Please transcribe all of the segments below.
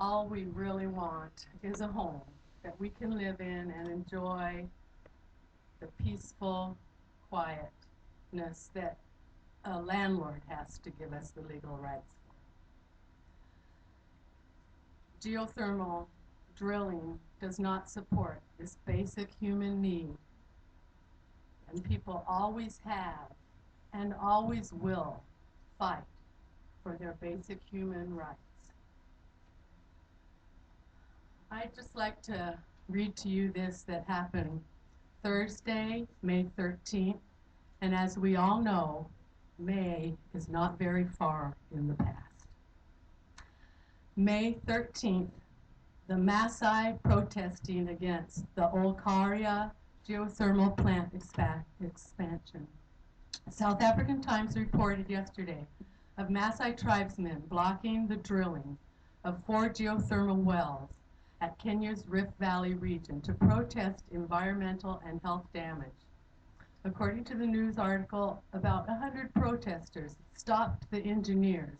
all we really want is a home that we can live in and enjoy the peaceful quietness that a landlord has to give us the legal rights for. Geothermal drilling does not support this basic human need, and people always have and always will fight for their basic human rights. I'd just like to read to you this that happened Thursday, May 13th, and as we all know, May is not very far in the past. May 13th, the Maasai protesting against the Olkaria geothermal plant expansion. South African Times reported yesterday of Maasai tribesmen blocking the drilling of 4 geothermal wells at Kenya's Rift Valley region to protest environmental and health damage. According to the news article, about 100 protesters stopped the engineers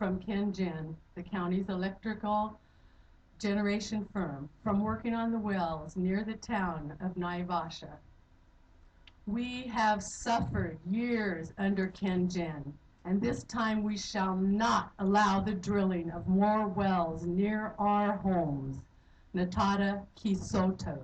from KenGen, the county's electrical generation firm, from working on the wells near the town of Naivasha. We have suffered years under KenGen, and this time we shall not allow the drilling of more wells near our homes. Natada Kisoto,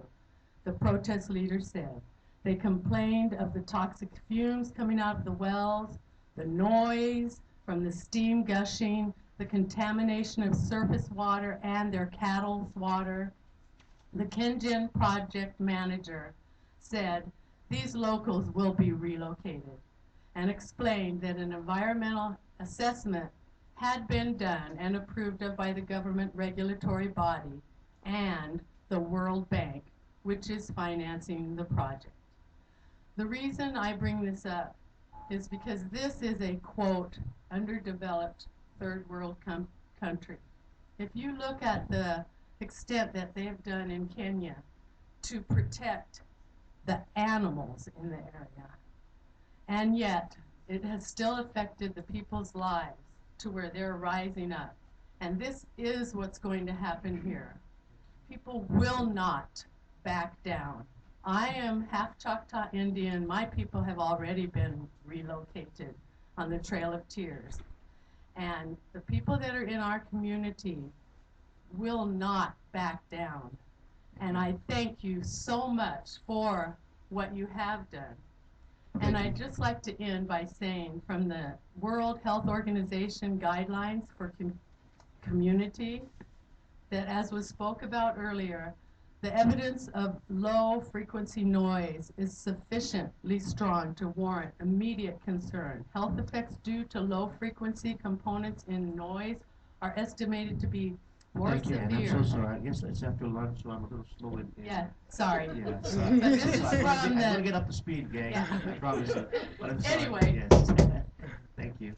the protest leader, said. They complained of the toxic fumes coming out of the wells, the noise from the steam gushing, the contamination of surface water and their cattle's water. The KenGen project manager said these locals will be relocated and explained that an environmental assessment had been done and approved of by the government regulatory body and the World Bank, which is financing the project. The reason I bring this up is because this is a, quote, underdeveloped third world country. If you look at the extent that they have done in Kenya to protect the animals in the area, and yet it has still affected the people's lives to where they're rising up. And this is what's going to happen here. People will not back down. I am half Choctaw Indian. My people have already been relocated on the Trail of Tears. And the people that are in our community will not back down. And I thank you so much for what you have done. And I'd just like to end by saying from the World Health Organization guidelines for community, that as was spoke about earlier, the evidence of low frequency noise is sufficiently strong to warrant immediate concern. Health effects due to low frequency components in noise are estimated to be more Thank you, severe. and I'm so sorry. I guess it's after lunch, so I'm a little slow in. Yeah, sorry. Yeah, sorry. But this is I'm from gonna the, get up to speed, gang. Yeah. I promise you. But I'm sorry. Anyway. Yes. Thank you.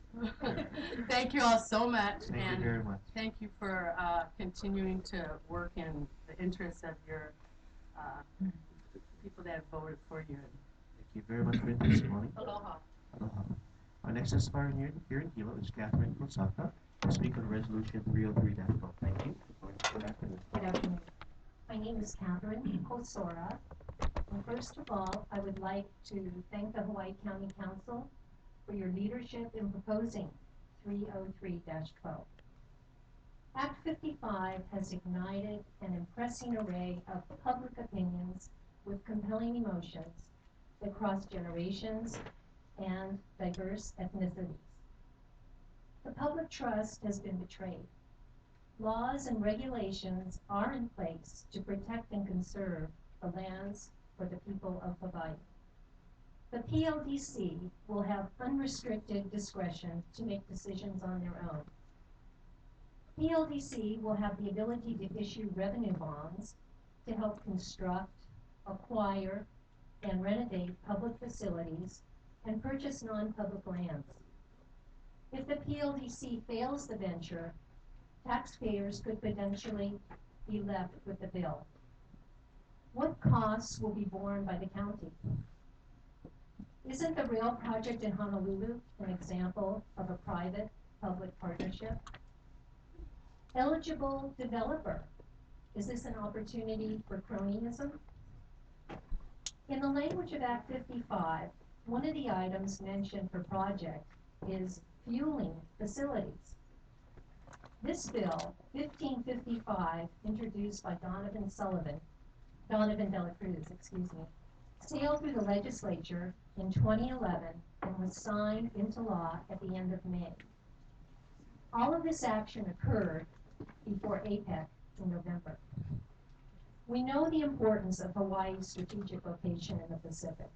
Thank you all so much. Thank you and very much. Thank you for continuing to work in the interests of your people that have voted for you. Thank you very much for your testimony. Aloha. Aloha. Our next testifier here in Hilo is Catherine Kusaka to speak on Resolution 303-12. Thank you. Good afternoon. Good afternoon. My name is Catherine Kosora. And first of all, I would like to thank the Hawaii County Council for your leadership in proposing 303-12. Act 55 has ignited an impressive array of public opinions with compelling emotions that cross generations and diverse ethnicities. The public trust has been betrayed. Laws and regulations are in place to protect and conserve the lands for the people of Hawaii. The PLDC will have unrestricted discretion to make decisions on their own. PLDC will have the ability to issue revenue bonds to help construct, acquire, and renovate public facilities and purchase non-public lands. If the PLDC fails the venture, taxpayers could potentially be left with the bill. What costs will be borne by the county? Isn't the rail project in Honolulu an example of a private-public partnership? Eligible developer. Is this an opportunity for cronyism? In the language of Act 55, one of the items mentioned for project is fueling facilities. This bill, 1555, introduced by Donovan Dela Cruz, sailed through the legislature in 2011 and was signed into law at the end of May. All of this action occurred before APEC in November. We know the importance of Hawaii's strategic location in the Pacific.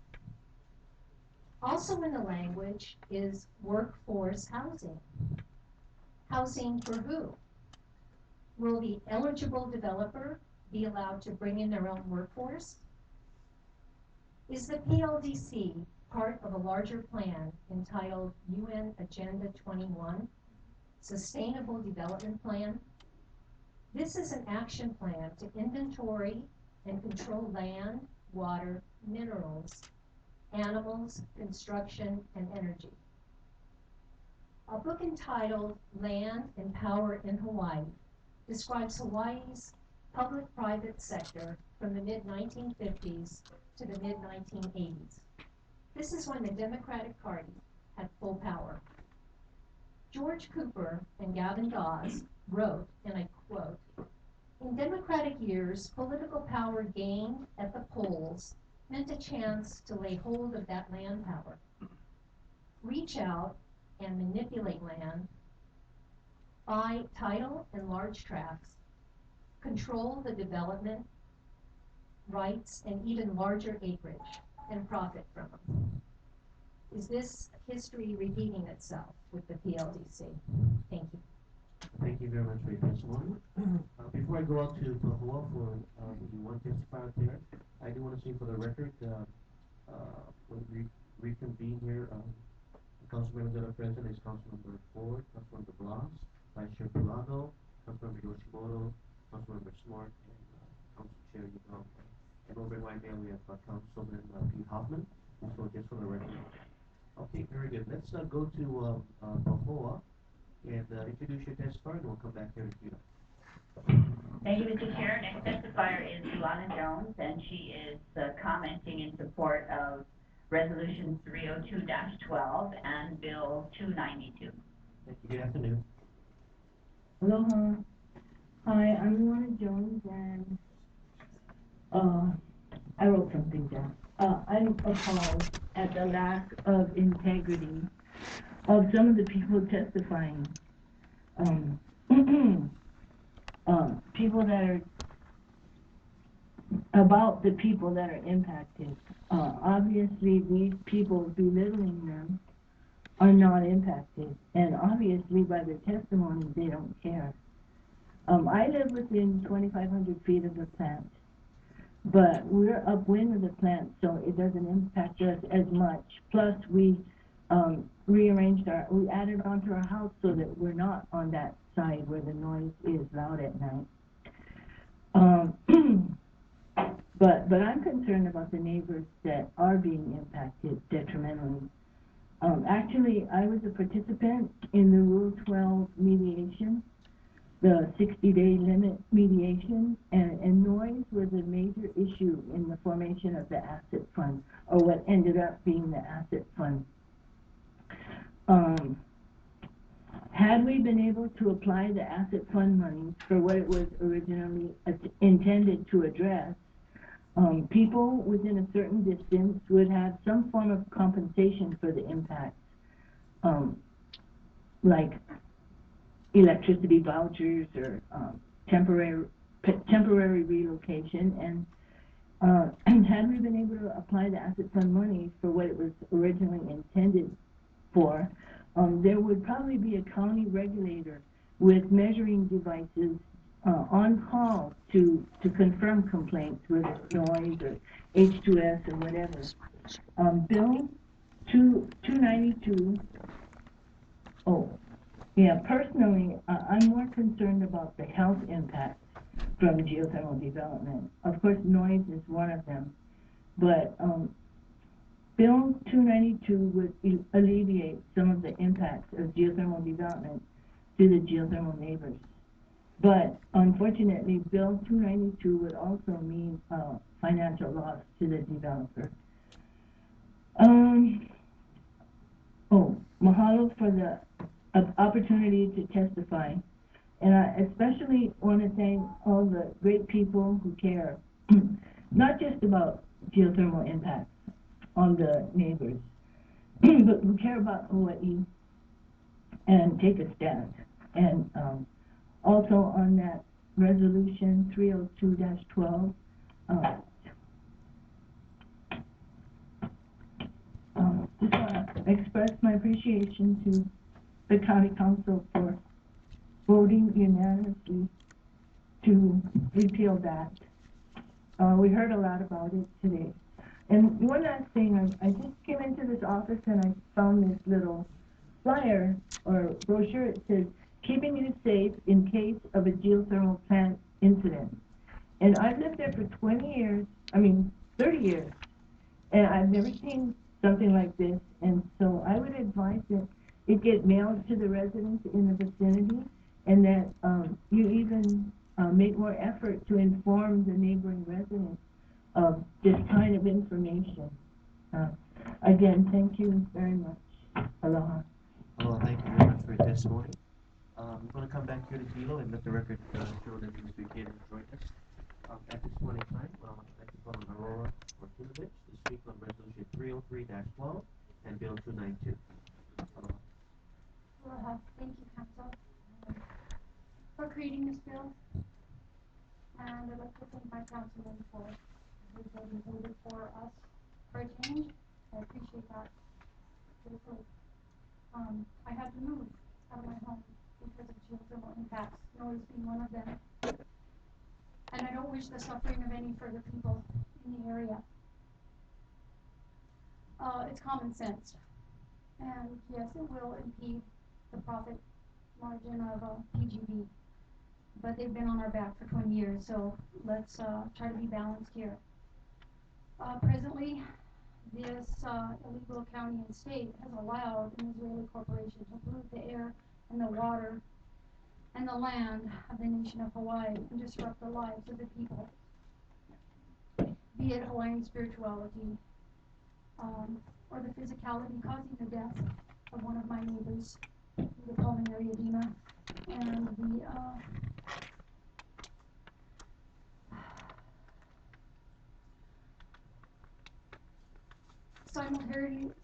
Also in the language is workforce housing. Housing for who? Will the eligible developer be allowed to bring in their own workforce? Is the PLDC part of a larger plan entitled UN Agenda 21, Sustainable Development Plan? This is an action plan to inventory and control land, water, minerals, animals, construction, and energy. A book entitled Land and Power in Hawaii describes Hawaii's public-private sector from the mid-1950s to the mid-1980s. This is when the Democratic Party had full power. George Cooper and Gavin Dawes wrote, and I quote, "In democratic years, political power gained at the polls meant a chance to lay hold of that land power, reach out and manipulate land, buy title and large tracts, control the development rights and even larger acreage, and profit from them." Is this history repeating itself with the PLDC? Thank you. Thank you very much for your testimony. Before I go out to Pahua for the one testifier there, I do want to say for the record, when we reconvene here, the council members that are present is Councilmember Ford, Councilmember Blas, Vice Chair Pulano, Councilmember Yoshimoto, Councilmember Smart, and Council Chair Yugam. And over in Waimea, we have Councilman Pete Hoffman. So just for the record. Okay, very good. Let's go to Pahoa and introduce your testifier, and we'll come back here to you. Thank you, Mr. Chair. Next testifier is Luana Jones, and she is commenting in support of Resolution 302-12 and Bill 292. Thank you. Good afternoon. Aloha. Hi, I'm Luana Jones, and I wrote something down. I'm appalled at the lack of integrity of some of the people testifying. People that are about the people that are impacted. Obviously, these people belittling them are not impacted, and obviously by their testimony, they don't care. I live within 2,500 feet of the plant, but we're upwind of the plant, so it doesn't impact us as much. Plus, we we added onto our house so that we're not on that side where the noise is loud at night. But I'm concerned about the neighbors that are being impacted detrimentally. Actually, I was a participant in the Rule 12 mediation, the 60-day limit mediation, and noise was a major issue in the formation of the asset fund, or what ended up being the asset fund. Had we been able to apply the asset fund money for what it was originally intended to address, people within a certain distance would have some form of compensation for the impacts, like electricity vouchers or temporary relocation. And had we been able to apply the asset fund money for what it was originally intended for, there would probably be a county regulator with measuring devices on call to confirm complaints, whether it's noise or H2S or whatever. Bill 292. Oh, yeah. Personally, I'm more concerned about the health impacts from geothermal development. Of course, noise is one of them, but Bill 292 would alleviate some of the impacts of geothermal development to the geothermal neighbors. But unfortunately, Bill 292 would also mean financial loss to the developer. Um, Mahalo for the opportunity to testify. And I especially want to thank all the great people who care, not just about geothermal impacts on the neighbors, but who care about Hawaii and take a stand. And also on that resolution 302-12, just want to express my appreciation to the county council for voting unanimously to repeal that. We heard a lot about it today. And one last thing, I just came into this office and I found this little flyer or brochure. It says, keeping you safe in case of a geothermal plant incident. And I've lived there for 30 years, and I've never seen something like this. And so I would advise that it get mailed to the residents in the vicinity, and that you even make more effort to inform the neighboring residents of this kind of information. Again, thank you very much. Aloha. Well, thank you very much for your testimony. I'm going to come back here to Hilo and let the record show that you speaking and joined us. At this point in time, I'd like to call on Aurora Martinovich to speak on Resolution 303-12 and Bill 292. Aloha. Thank you, Council, for creating this bill. And I'd like to thank my councilman for everybody voted for us for a change. I appreciate that. I had to move out of my home because of geothermal impacts, noise being one of them. And I don't wish the suffering of any further people in the area. It's common sense. And yes, it will impede the profit margin of PGB. But they've been on our back for 20 years, so let's try to be balanced here. Presently, this illegal county and state has allowed an Israeli corporation to pollute the air and the water and the land of the nation of Hawaii and disrupt the lives of the people, be it Hawaiian spirituality or the physicality causing the death of one of my neighbors, the pulmonary edema, and the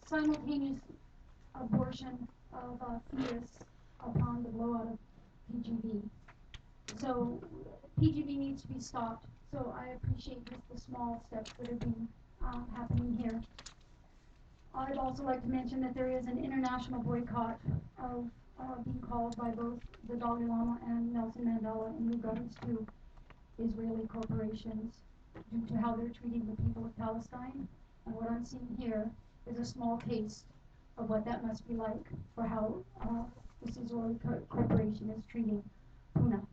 simultaneous abortion of fetus upon the blowout of PGB. So PGB needs to be stopped. So I appreciate just the small steps that are being happening here. I'd also like to mention that there is an international boycott of being called by both the Dalai Lama and Nelson Mandela in regards to Israeli corporations due to how they're treating the people of Palestine. And what I'm seeing here is a small taste of what that must be like for how this Israeli corporation is treating Puna.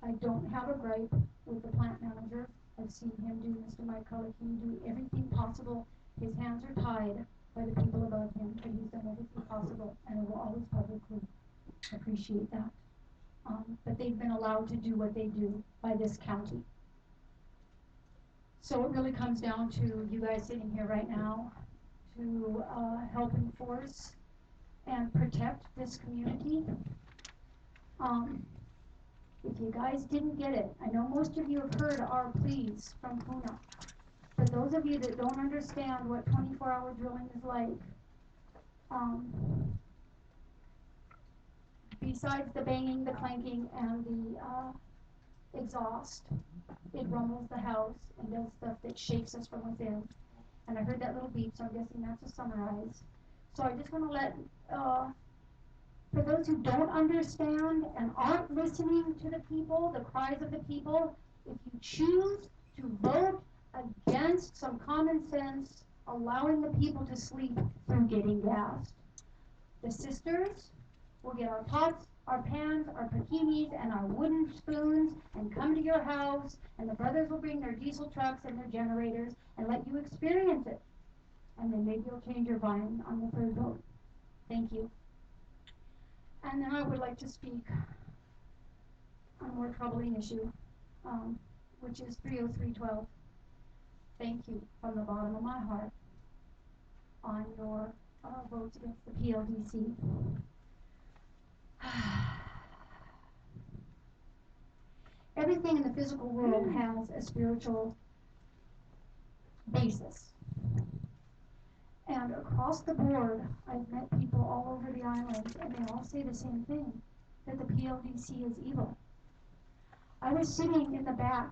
I don't have a gripe with the plant manager. I've seen him do, Mr. Mike Cullerkean, do everything possible. His hands are tied by the people above him, but he's done everything possible, and I will always publicly appreciate that. But they've been allowed to do what they do by this county. So it really comes down to you guys sitting here right now to help enforce and protect this community. If you guys didn't get it, I know most of you have heard our pleas from Puna. For those of you that don't understand what 24-hour drilling is like, besides the banging, the clanking, and the exhaust, it rumbles the house and does stuff that shakes us from within. And I heard that little beep, so I'm guessing that's a summarize. So I just want to let, for those who don't understand and aren't listening to the people, the cries of the people, if you choose to vote against some common sense, allowing the people to sleep through getting gassed, the sisters will get our pots, our pans, our bikinis, and our wooden spoons and come to your house, and the brothers will bring their diesel trucks and their generators and let you experience it. And then maybe you'll change your mind on the third vote. Thank you. And then I would like to speak more troubling issue, which is 30312. Thank you from the bottom of my heart on your votes against the PLDC. Everything in the physical world has a spiritual basis. And across the board, I've met people all over the island, and they all say the same thing, that the PLDC is evil. I was sitting in the back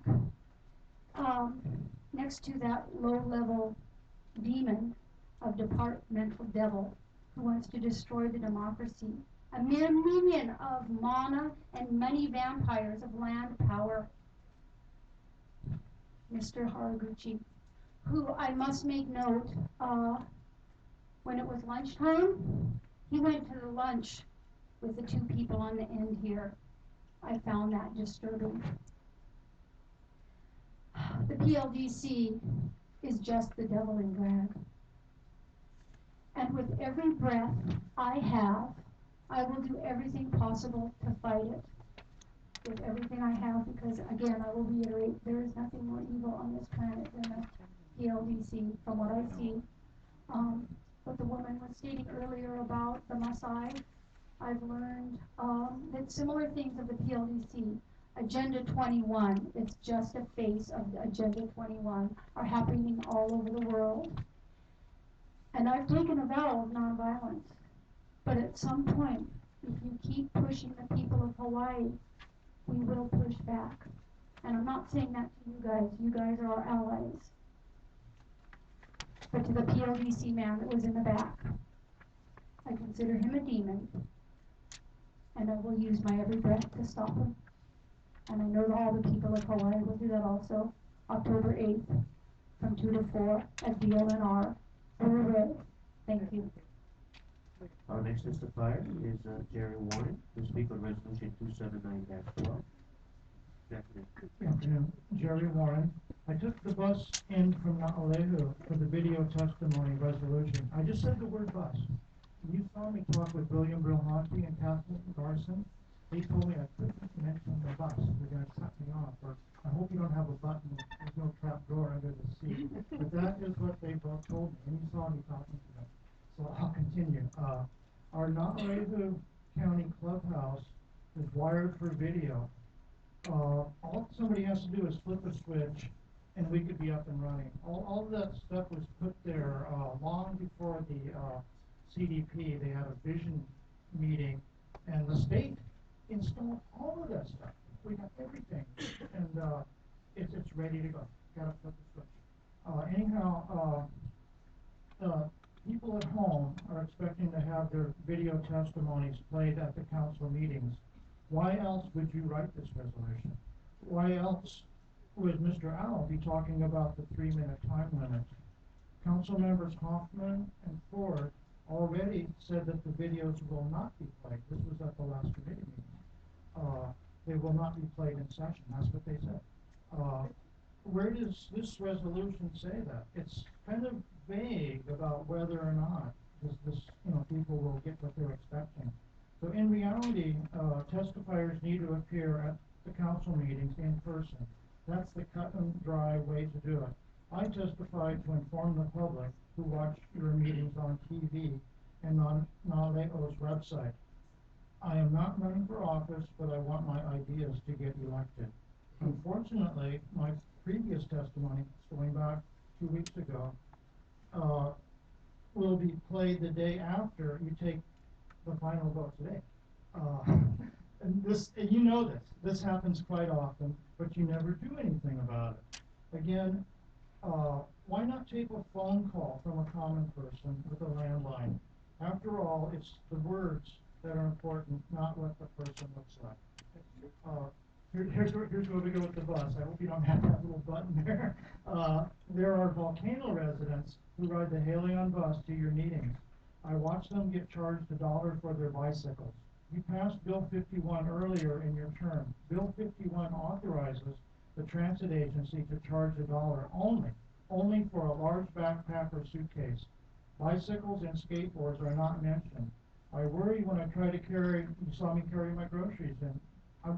next to that low-level demon of departmental devil who wants to destroy the democracy, a mere minion of mana and money vampires of land power, Mr. Haraguchi, who I must make note, when it was lunchtime, he went to the lunch with the two people on the end here. I found that disturbing. The PLDC is just the devil in drag. And with every breath I have, I will do everything possible to fight it. With everything I have, because again, I will reiterate, there is nothing more evil on this planet than the PLDC, from what I see. What the woman was stating earlier about the Maasai, I've learned that similar things of the PLDC, Agenda 21, it's just a face of Agenda 21, are happening all over the world. And I've taken a vow of nonviolence. But at some point, if you keep pushing the people of Hawaii, we will push back. And I'm not saying that to you guys. You guys are our allies. But to the PLDC man that was in the back, I consider him a demon. And I will use my every breath to stop him. And I know that all the people of Hawaii will do that also. October 8th, from 2 to 4 at DLNR. Red. Thank you. Our next testifier is Jerry Warren, to speak on resolution 279-12. Good afternoon, Jerry Warren. I took the bus in from Na'alehu for the video testimony resolution. I just said the word bus. You saw me talk with William Brilhanti and Kathleen Garson. They told me I couldn't mention the bus. They're going to cut me off. Or I hope you don't have a button. There's no trap door under the seat. But that is what they both told me. And you saw me talking to them. So I'll continue. Our Na'alehu County Clubhouse is wired for video. All somebody has to do is flip a switch, and we could be up and running. All of that stuff was put there long before the CDP. They had a vision meeting, and the state installed all of that stuff. We got everything, and it's ready to go. Gotta flip the switch. Anyhow, people at home are expecting to have their video testimonies played at the council meetings. Why else would you write this resolution? Why else would Mr. Al be talking about the 3-minute time limit? Council members Hoffman and Ford already said that the videos will not be played. This was at the last committee meeting. They will not be played in session. That's what they said. Where does this resolution say that? It's kind of vague about whether or not this people will get what they're expecting. So in reality, testifiers need to appear at the council meetings in person. That's the cut and dry way to do it. I testified to inform the public who watch your meetings on TV and on NALEO's website. I am not running for office, but I want my ideas to get elected. Unfortunately, my previous testimony, going back 2 weeks ago, will be played the day after you take the final vote today. And you know this happens quite often, but you never do anything about it. Again, why not take a phone call from a common person with a landline? After all, it's the words that are important, not what the person looks like. Here's where we go with the bus. I hope you don't have that little button there. There are Volcano residents who ride the Halion bus to your meetings. I watch them get charged $1 for their bicycles. You passed Bill 51 earlier in your term. Bill 51 authorizes the transit agency to charge $1 only for a large backpack or suitcase. Bicycles and skateboards are not mentioned. I worry when I try to carry, you saw me carry my groceries in I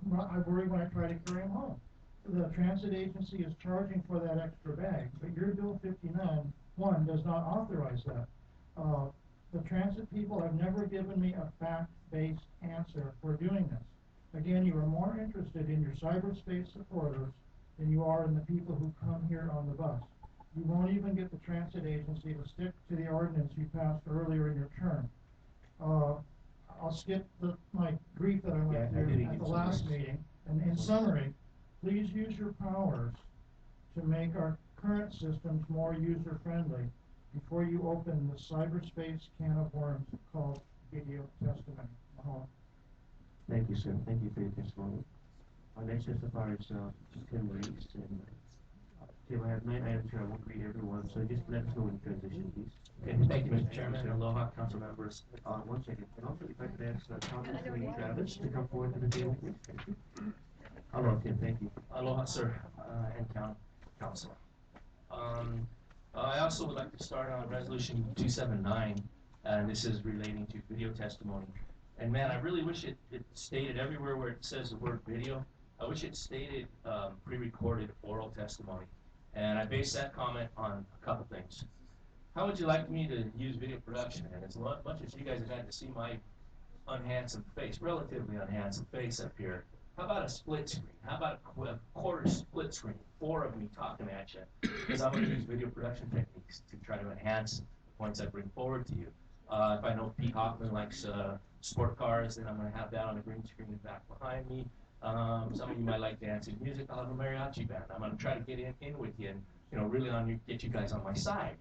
worry when I try to carry them home. The transit agency is charging for that extra bag, but your bill 59-1 does not authorize that. The transit people have never given me a fact-based answer for doing this. Again, you are more interested in your cyberspace supporters than you are in the people who come here on the bus. You won't even get the transit agency to stick to the ordinance you passed earlier in your term. I'll skip my grief that I went through at the last meeting. And in summary, please use your powers to make our current systems more user-friendly before you open the cyberspace can of worms called video testimony. Thank you, sir. Thank you for your testimony. Our next testifier is Tim Reeves. And Tim, I have 9 items here. I won't read everyone, so just let us know when you transition, please. Okay, thank you, Mr. Chairman. Aloha, council members. 1 second. And also, if I could ask Councilman Travis to come forward to the table, please. Thank you. Hello, Tim. Thank you. Aloha, sir, and council. I also would like to start on resolution 279, and this is relating to video testimony. And man, I really wish it stated everywhere where it says the word video, I wish it stated pre-recorded oral testimony. And I base that comment on a couple things. How would you like me to use video production? And as much as you guys have had to see my unhandsome face, relatively unhandsome face up here, how about a split screen? How about a quarter split screen? 4 of me talking at you. Because I'm going to use video production techniques to try to enhance the points I bring forward to you. If I know Pete Hoffman likes sport cars, then I'm going to have that on the green screen back behind me. Some of you might like dancing music. I'll have a mariachi band. I'm going to try to get in with you and really get you guys on my side.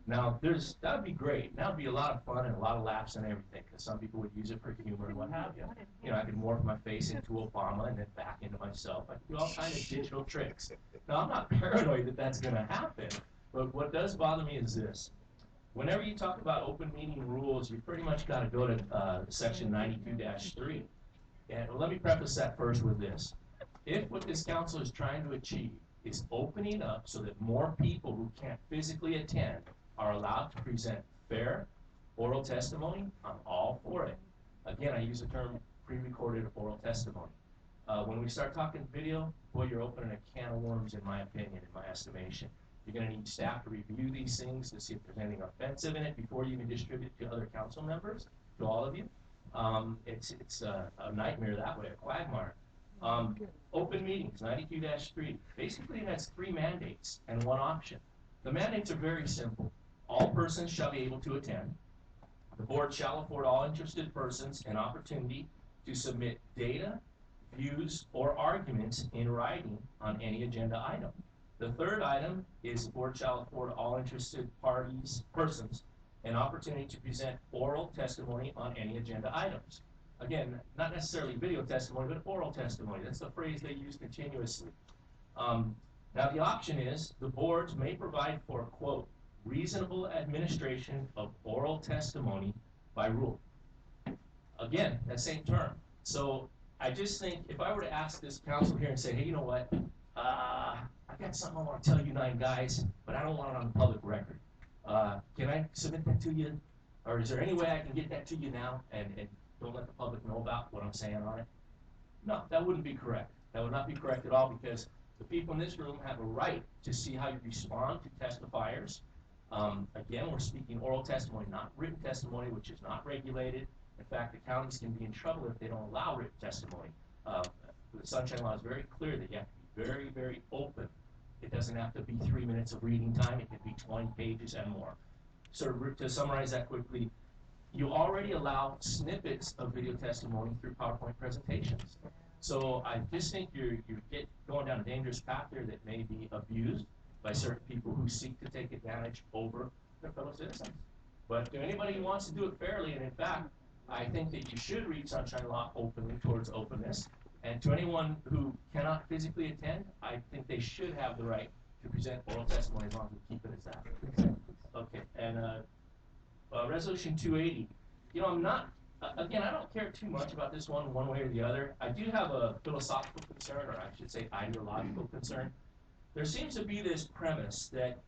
Now, that would be great. That would be a lot of fun and a lot of laughs and everything, because some people would use it for humor and what have you. I could morph my face into Obama and then back into myself. I could do all kinds of digital tricks. Now, I'm not paranoid that that's going to happen, but what does bother me is this. Whenever you talk about open meeting rules, you pretty much got to go to section 92-3. And let me preface that first with this. If what this council is trying to achieve is opening up so that more people who can't physically attend are allowed to present fair oral testimony, I'm all for it. Again, I use the term pre-recorded oral testimony. When we start talking video, boy, you're opening a can of worms, in my opinion, in my estimation. You're going to need staff to review these things to see if there's anything offensive in it before you even distribute it to other council members, to all of you. It's a nightmare that way, a quagmire. Open meetings, 92-3. Basically, it has 3 mandates and 1 option. The mandates are very simple. All persons shall be able to attend. The board shall afford all interested persons an opportunity to submit data, views, or arguments in writing on any agenda item. The 3rd item is the board shall afford all interested persons an opportunity to present oral testimony on any agenda items. Again, not necessarily video testimony, but oral testimony. That's the phrase they use continuously. Now the option is the boards may provide for, quote, reasonable administration of oral testimony by rule. Again, that same term. So I just think if I were to ask this council here and say, hey, you know what? I got something I want to tell you 9 guys, but I don't want it on the public record. Can I submit that to you? Or is there any way I can get that to you now and don't let the public know about what I'm saying on it? No, that wouldn't be correct. That would not be correct at all, because the people in this room have a right to see how you respond to testifiers. Again, we're speaking oral testimony, not written testimony, which is not regulated. In fact, the counties can be in trouble if they don't allow written testimony. The Sunshine Law is very clear that you have to be very, very open. It doesn't have to be 3 minutes of reading time. It can be 20 pages and more. So to summarize that quickly, you already allow snippets of video testimony through PowerPoint presentations. So I just think you're going down a dangerous path there that may be abused by certain people who seek to take advantage over their fellow citizens. But to anybody who wants to do it fairly, and in fact, I think that you should read Sunshine Law openly towards openness. And to anyone who cannot physically attend, I think they should have the right to present oral testimony as long as we keep it as that. Okay, and Resolution 280. I'm not, again, I don't care too much about this one way or the other. I do have a philosophical concern, or I should say ideological concern. There seems to be this premise that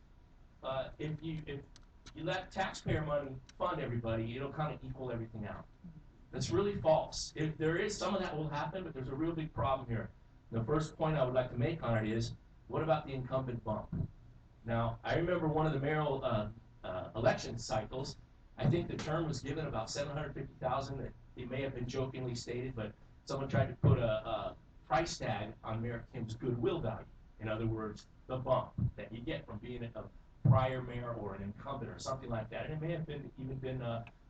if you let taxpayer money fund everybody, it'll kind of equal everything out. That's really false. If there is, some of that will happen, but there's a real big problem here. The first point I would like to make on it is, what about the incumbent bump? Now, I remember one of the mayoral election cycles, I think the term was given about 750,000. It may have been jokingly stated, but someone tried to put a price tag on Mayor Kim's goodwill value. In other words, the bump that you get from being a prior mayor or an incumbent or something like that. And it may have been even been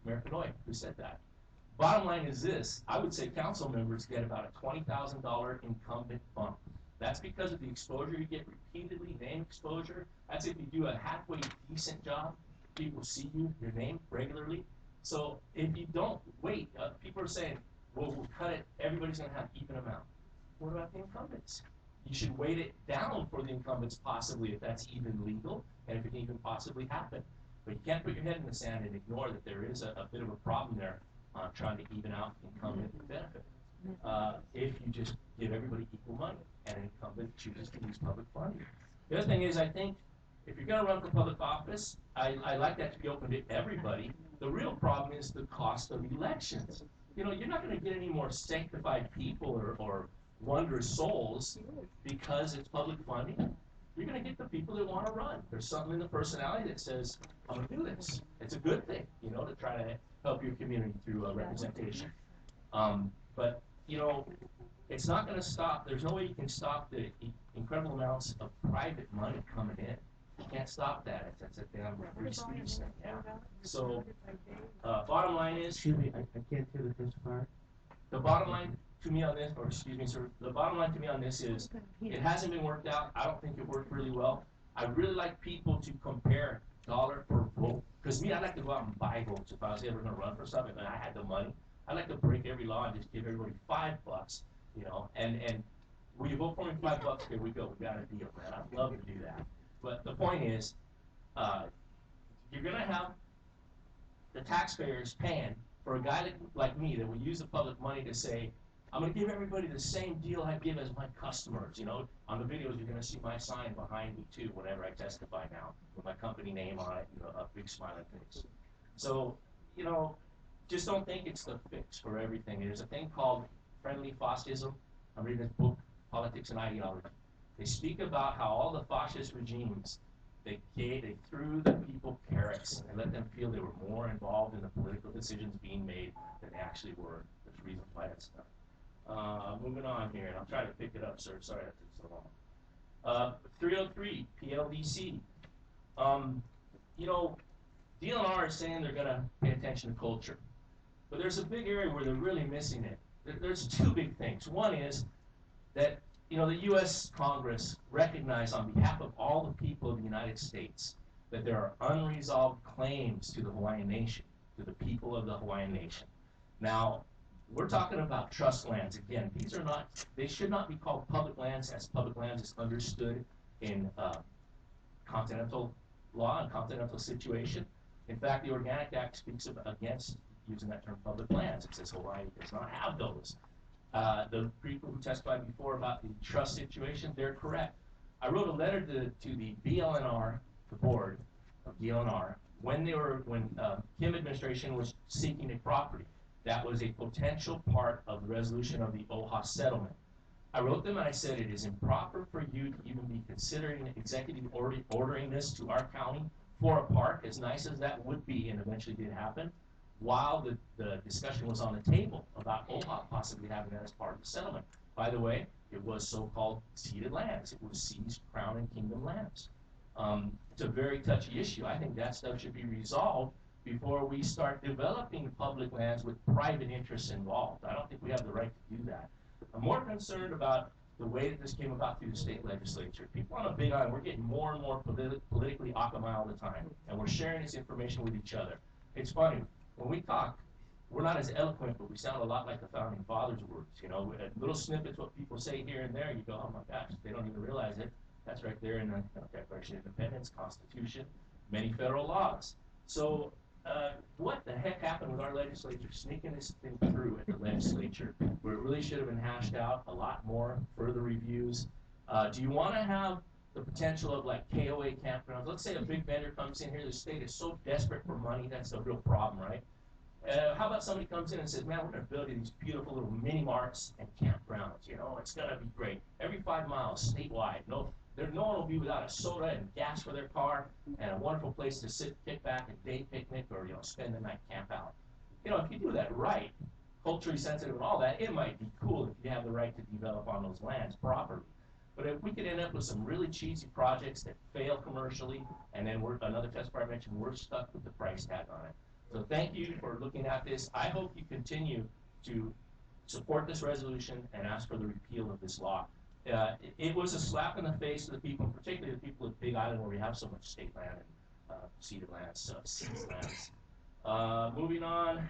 Mayor Pinoy who said that. Bottom line is this: I would say council members get about a $20,000 incumbent bump. That's because of the exposure you get repeatedly, name exposure. That's if you do a halfway decent job. People see you, your name regularly. So if you don't wait, people are saying, well, we'll cut it, everybody's going to have even amount. What about the incumbents? You should weight it down for the incumbents possibly if that's even legal and if it can even possibly happen. But you can't put your head in the sand and ignore that there is a bit of a problem there trying to even out incumbent benefit. If you just give everybody equal money and an incumbent chooses to use public funding. The other thing is, I think if you're going to run for public office, I like that to be open to everybody. The real problem is the cost of elections. You know, you're not going to get any more sanctified people or wondrous souls because it's public funding. You're going to get the people that want to run. There's something in the personality that says, I'm going to do this. It's a good thing, you know, to try to help your community through representation. But, you know, it's not going to stop. There's no way you can stop the incredible amounts of private money coming in. You can't stop that. That's a damn free speech thing, yeah. So, bottom line is... Excuse me, I can't hear the first part. The bottom line to me on this, or excuse me, sir, the bottom line to me on this is, it hasn't been worked out. I don't think it worked really well. I really like people to compare dollar per vote. Because me, I'd like to go out and buy votes if I was ever going to run for something and I had the money. I'd like to break every law and just give everybody $5, you know, and will you vote for me $5? Here we go, we got a deal, man. I'd love to do that. But the point is, you're going to have the taxpayers paying for a guy like me that will use the public money to say, I'm going to give everybody the same deal I give as my customers. You know, on the videos, you're going to see my sign behind me, too, whenever I testify now, with my company name on it, you know, a big smiling face. So, you know, just don't think it's the fix for everything. There's a thing called friendly fascism. I'm reading this book, Politics and Ideology. They speak about how all the fascist regimes, they threw the people carrots and let them feel they were more involved in the political decisions being made than they actually were. There's reasons why that's done. Moving on here, and I'll try to pick it up, sir. Sorry that took so long. 303, PLDC. You know, DNR is saying they're going to pay attention to culture. But there's a big area where they're really missing it. There's two big things. One is that, you know, the U.S. Congress recognized on behalf of all the people of the United States that there are unresolved claims to the Hawaiian Nation, to the people of the Hawaiian Nation. Now, we're talking about trust lands. Again, these are not, they should not be called public lands, as public lands is understood in continental law and continental situation. In fact, the Organic Act speaks against using that term public lands. It says Hawaii does not have those. The people who testified before about the trust situation, they're correct. I wrote a letter to the BLNR, the board of BLNR, when Kim administration was seeking a property. That was a potential part of the resolution of the OHA settlement. I wrote them and I said, it is improper for you to even be considering executive ordering this to our county for a park, as nice as that would be, and eventually did happen, while the discussion was on the table about OHA possibly having that as part of the settlement. By the way, it was so-called ceded lands. It was seized Crown and Kingdom lands. It's a very touchy issue. I think that stuff should be resolved before we start developing public lands with private interests involved. I don't think we have the right to do that. I'm more concerned about the way that this came about through the state legislature. People on a big island, we're getting more and more politically Occupy all the time, and we're sharing this information with each other. It's funny, when we talk, we're not as eloquent, but we sound a lot like the Founding Fathers' words. You know, little snippets what people say here and there, you go, oh my gosh, they don't even realize it. That's right there in the Declaration of Independence, Constitution, many federal laws. So what the heck happened with our legislature sneaking this thing through at the legislature, where it really should have been hashed out, a lot more, further reviews? Do you want to have the potential of like KOA campgrounds? Let's say a big vendor comes in here, the state is so desperate for money, that's the real problem, right? How about somebody comes in and says, man, we're going to build you these beautiful little mini marts and campgrounds, you know, it's going to be great. Every 5 miles, statewide, no one will be without a soda and gas for their car and a wonderful place to sit, kick back, and day picnic, or, you know, spend the night camp out. You know, if you do that right, culturally sensitive and all that, it might be cool if you have the right to develop on those lands properly. But if we could end up with some really cheesy projects that fail commercially, and then another testifier mentioned, we're stuck with the price tag on it. So thank you for looking at this. I hope you continue to support this resolution and ask for the repeal of this law. It was a slap in the face to the people, particularly the people of Big Island where we have so much state land and ceded lands, seized lands. Moving on.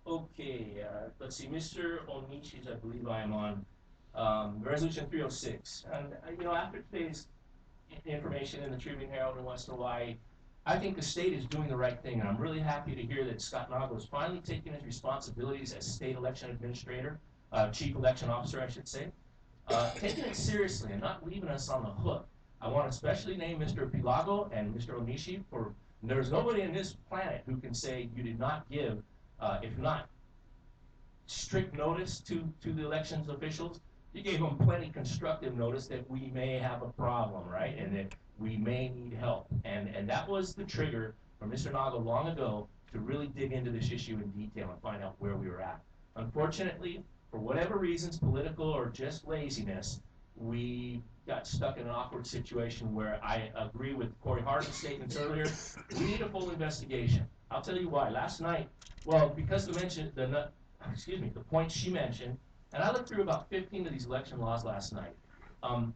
Okay, let's see, Mr. Onishi's, I believe I am on Resolution 306. And, you know, after today's information in the Tribune Herald in West Hawaii, I think the state is doing the right thing, and I'm really happy to hear that Scott Nago is finally taking his responsibilities as state election administrator, chief election officer, I should say, taking it seriously and not leaving us on the hook. I want to especially name Mr. Pilago and Mr. Onishi for, there's nobody in this planet who can say you did not give, if not strict notice to the elections officials, you gave them plenty constructive notice that we may have a problem, right? And that we may need help. And that was the trigger for Mr. Nago long ago to really dig into this issue in detail and find out where we were at. Unfortunately, for whatever reasons, political or just laziness, we got stuck in an awkward situation where I agree with Corey Harden's statements earlier. We need a full investigation. I'll tell you why. Last night, well, because the point she mentioned, and I looked through about 15 of these election laws last night.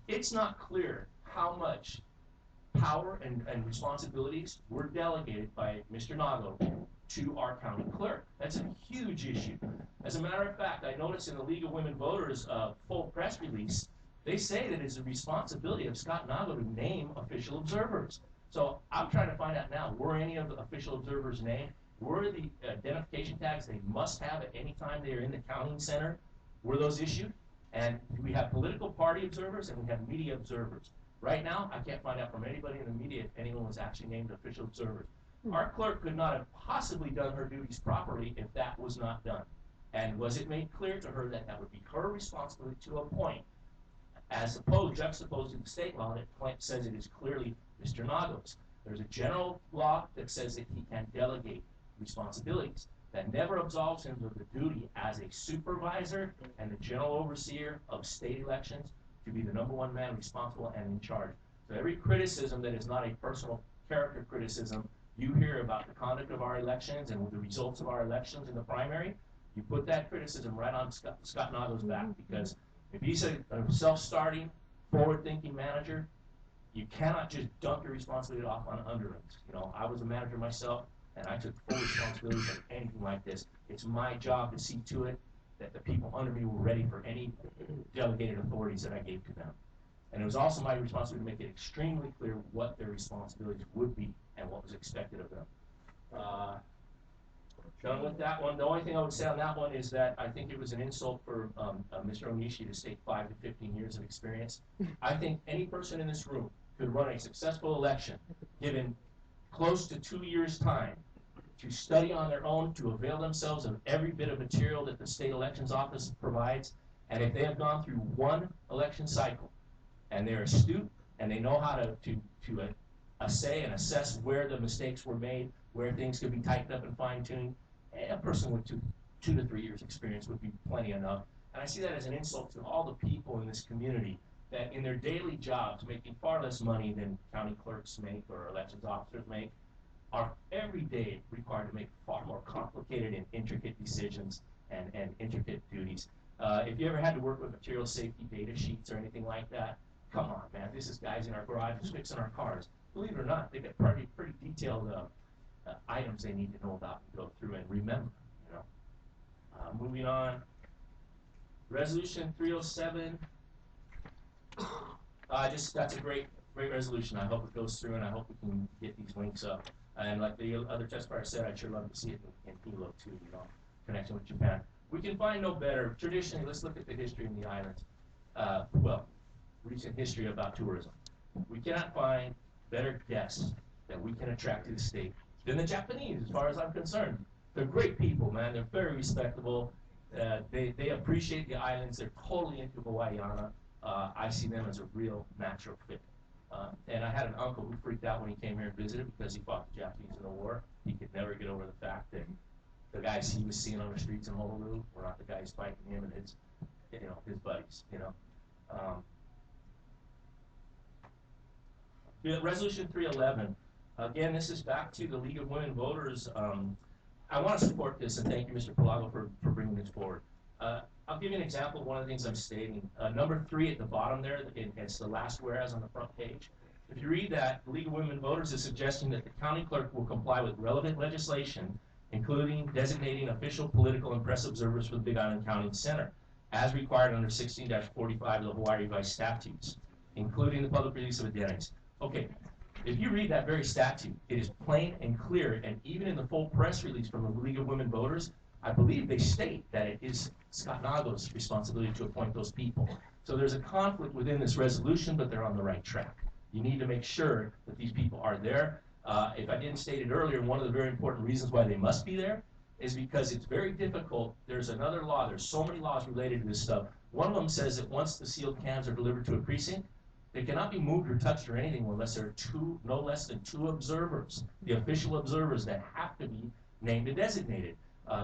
It's not clear how much power and responsibilities were delegated by Mr. Nago to our county clerk. That's a huge issue. As a matter of fact, I noticed in the League of Women Voters full press release, they say that it's the responsibility of Scott Nago to name official observers. So I'm trying to find out now, were any of the official observers named? Were the identification tags they must have at any time they are in the counting center, were those issued? And we have political party observers and we have media observers. Right now, I can't find out from anybody in the media if anyone was actually named official observers. Our clerk could not have possibly done her duties properly if that was not done. And was it made clear to her that that would be her responsibility to appoint, as opposed, juxtaposed to the state law that says it is clearly Mr. Nago's. There's a general law that says that he can delegate responsibilities. That never absolves him of the duty as a supervisor and the general overseer of state elections to be the #1 man responsible and in charge. So every criticism that is not a personal character criticism you hear about the conduct of our elections and the results of our elections in the primary, you put that criticism right on Scott Nago's back, because if he's a self-starting, forward-thinking manager, you cannot just dump your responsibility off on underlings. You know, I was a manager myself, and I took full responsibility for anything like this. It's my job to see to it that the people under me were ready for any delegated authorities that I gave to them. And it was also my responsibility to make it extremely clear what their responsibilities would be and what was expected of them. Done with that one. The only thing I would say on that one is that I think it was an insult for Mr. Onishi to state 5 to 15 years of experience. I think any person in this room could run a successful election given close to 2 years' time to study on their own, to avail themselves of every bit of material that the state elections office provides. And if they have gone through one election cycle and they're astute and they know how to assay and assess where the mistakes were made, where things could be tightened up and fine-tuned, a person with 2 to 3 years experience would be plenty enough. And I see that as an insult to all the people in this community that in their daily jobs, making far less money than county clerks make or elections officers make, are every day required to make far more complicated and intricate decisions and intricate duties. If you ever had to work with material safety data sheets or anything like that, come on, man, this is guys in our garages fixing our cars. Believe it or not, they got pretty detailed items they need to know about and go through and remember, you know. Moving on, Resolution 307. That's a great resolution. I hope it goes through, and I hope we can get these links up. And like the other testifier said, I'd sure love to see it in Hilo too, you know, connection with Japan. We can find no better. Traditionally, let's look at the history in the islands. Recent history about tourism. We cannot find better guests that we can attract to the state than the Japanese, as far as I'm concerned. They're great people, man. They're very respectable. They appreciate the islands. They're totally into Hawaiiana. I see them as a real natural fit. And I had an uncle who freaked out when he came here and visited because he fought the Japanese in the war. He could never get over the fact that the guys he was seeing on the streets in Honolulu were not the guys fighting him and his, his buddies, Resolution 311. Again, this is back to the League of Women Voters. I want to support this, and thank you, Mr. Palago, for bringing this forward. I'll give you an example of one of the things I'm stating. Number 3 at the bottom there, it's the last whereas on the front page. If you read that, the League of Women Voters is suggesting that the county clerk will comply with relevant legislation, including designating official political and press observers for the Big Island County Center, as required under 16-45 of the Hawaii Revised Statutes, including the public release of identities. Okay, if you read that very statute, it is plain and clear, and even in the full press release from the League of Women Voters, I believe they state that it is Scott Nago's responsibility to appoint those people. So there's a conflict within this resolution, but they're on the right track. You need to make sure that these people are there. If I didn't state it earlier, one of the very important reasons why they must be there is because it's very difficult. There's another law. There's so many laws related to this stuff. One of them says that once the sealed cans are delivered to a precinct, they cannot be moved or touched or anything unless there are no less than 2 observers, the official observers that have to be named and designated.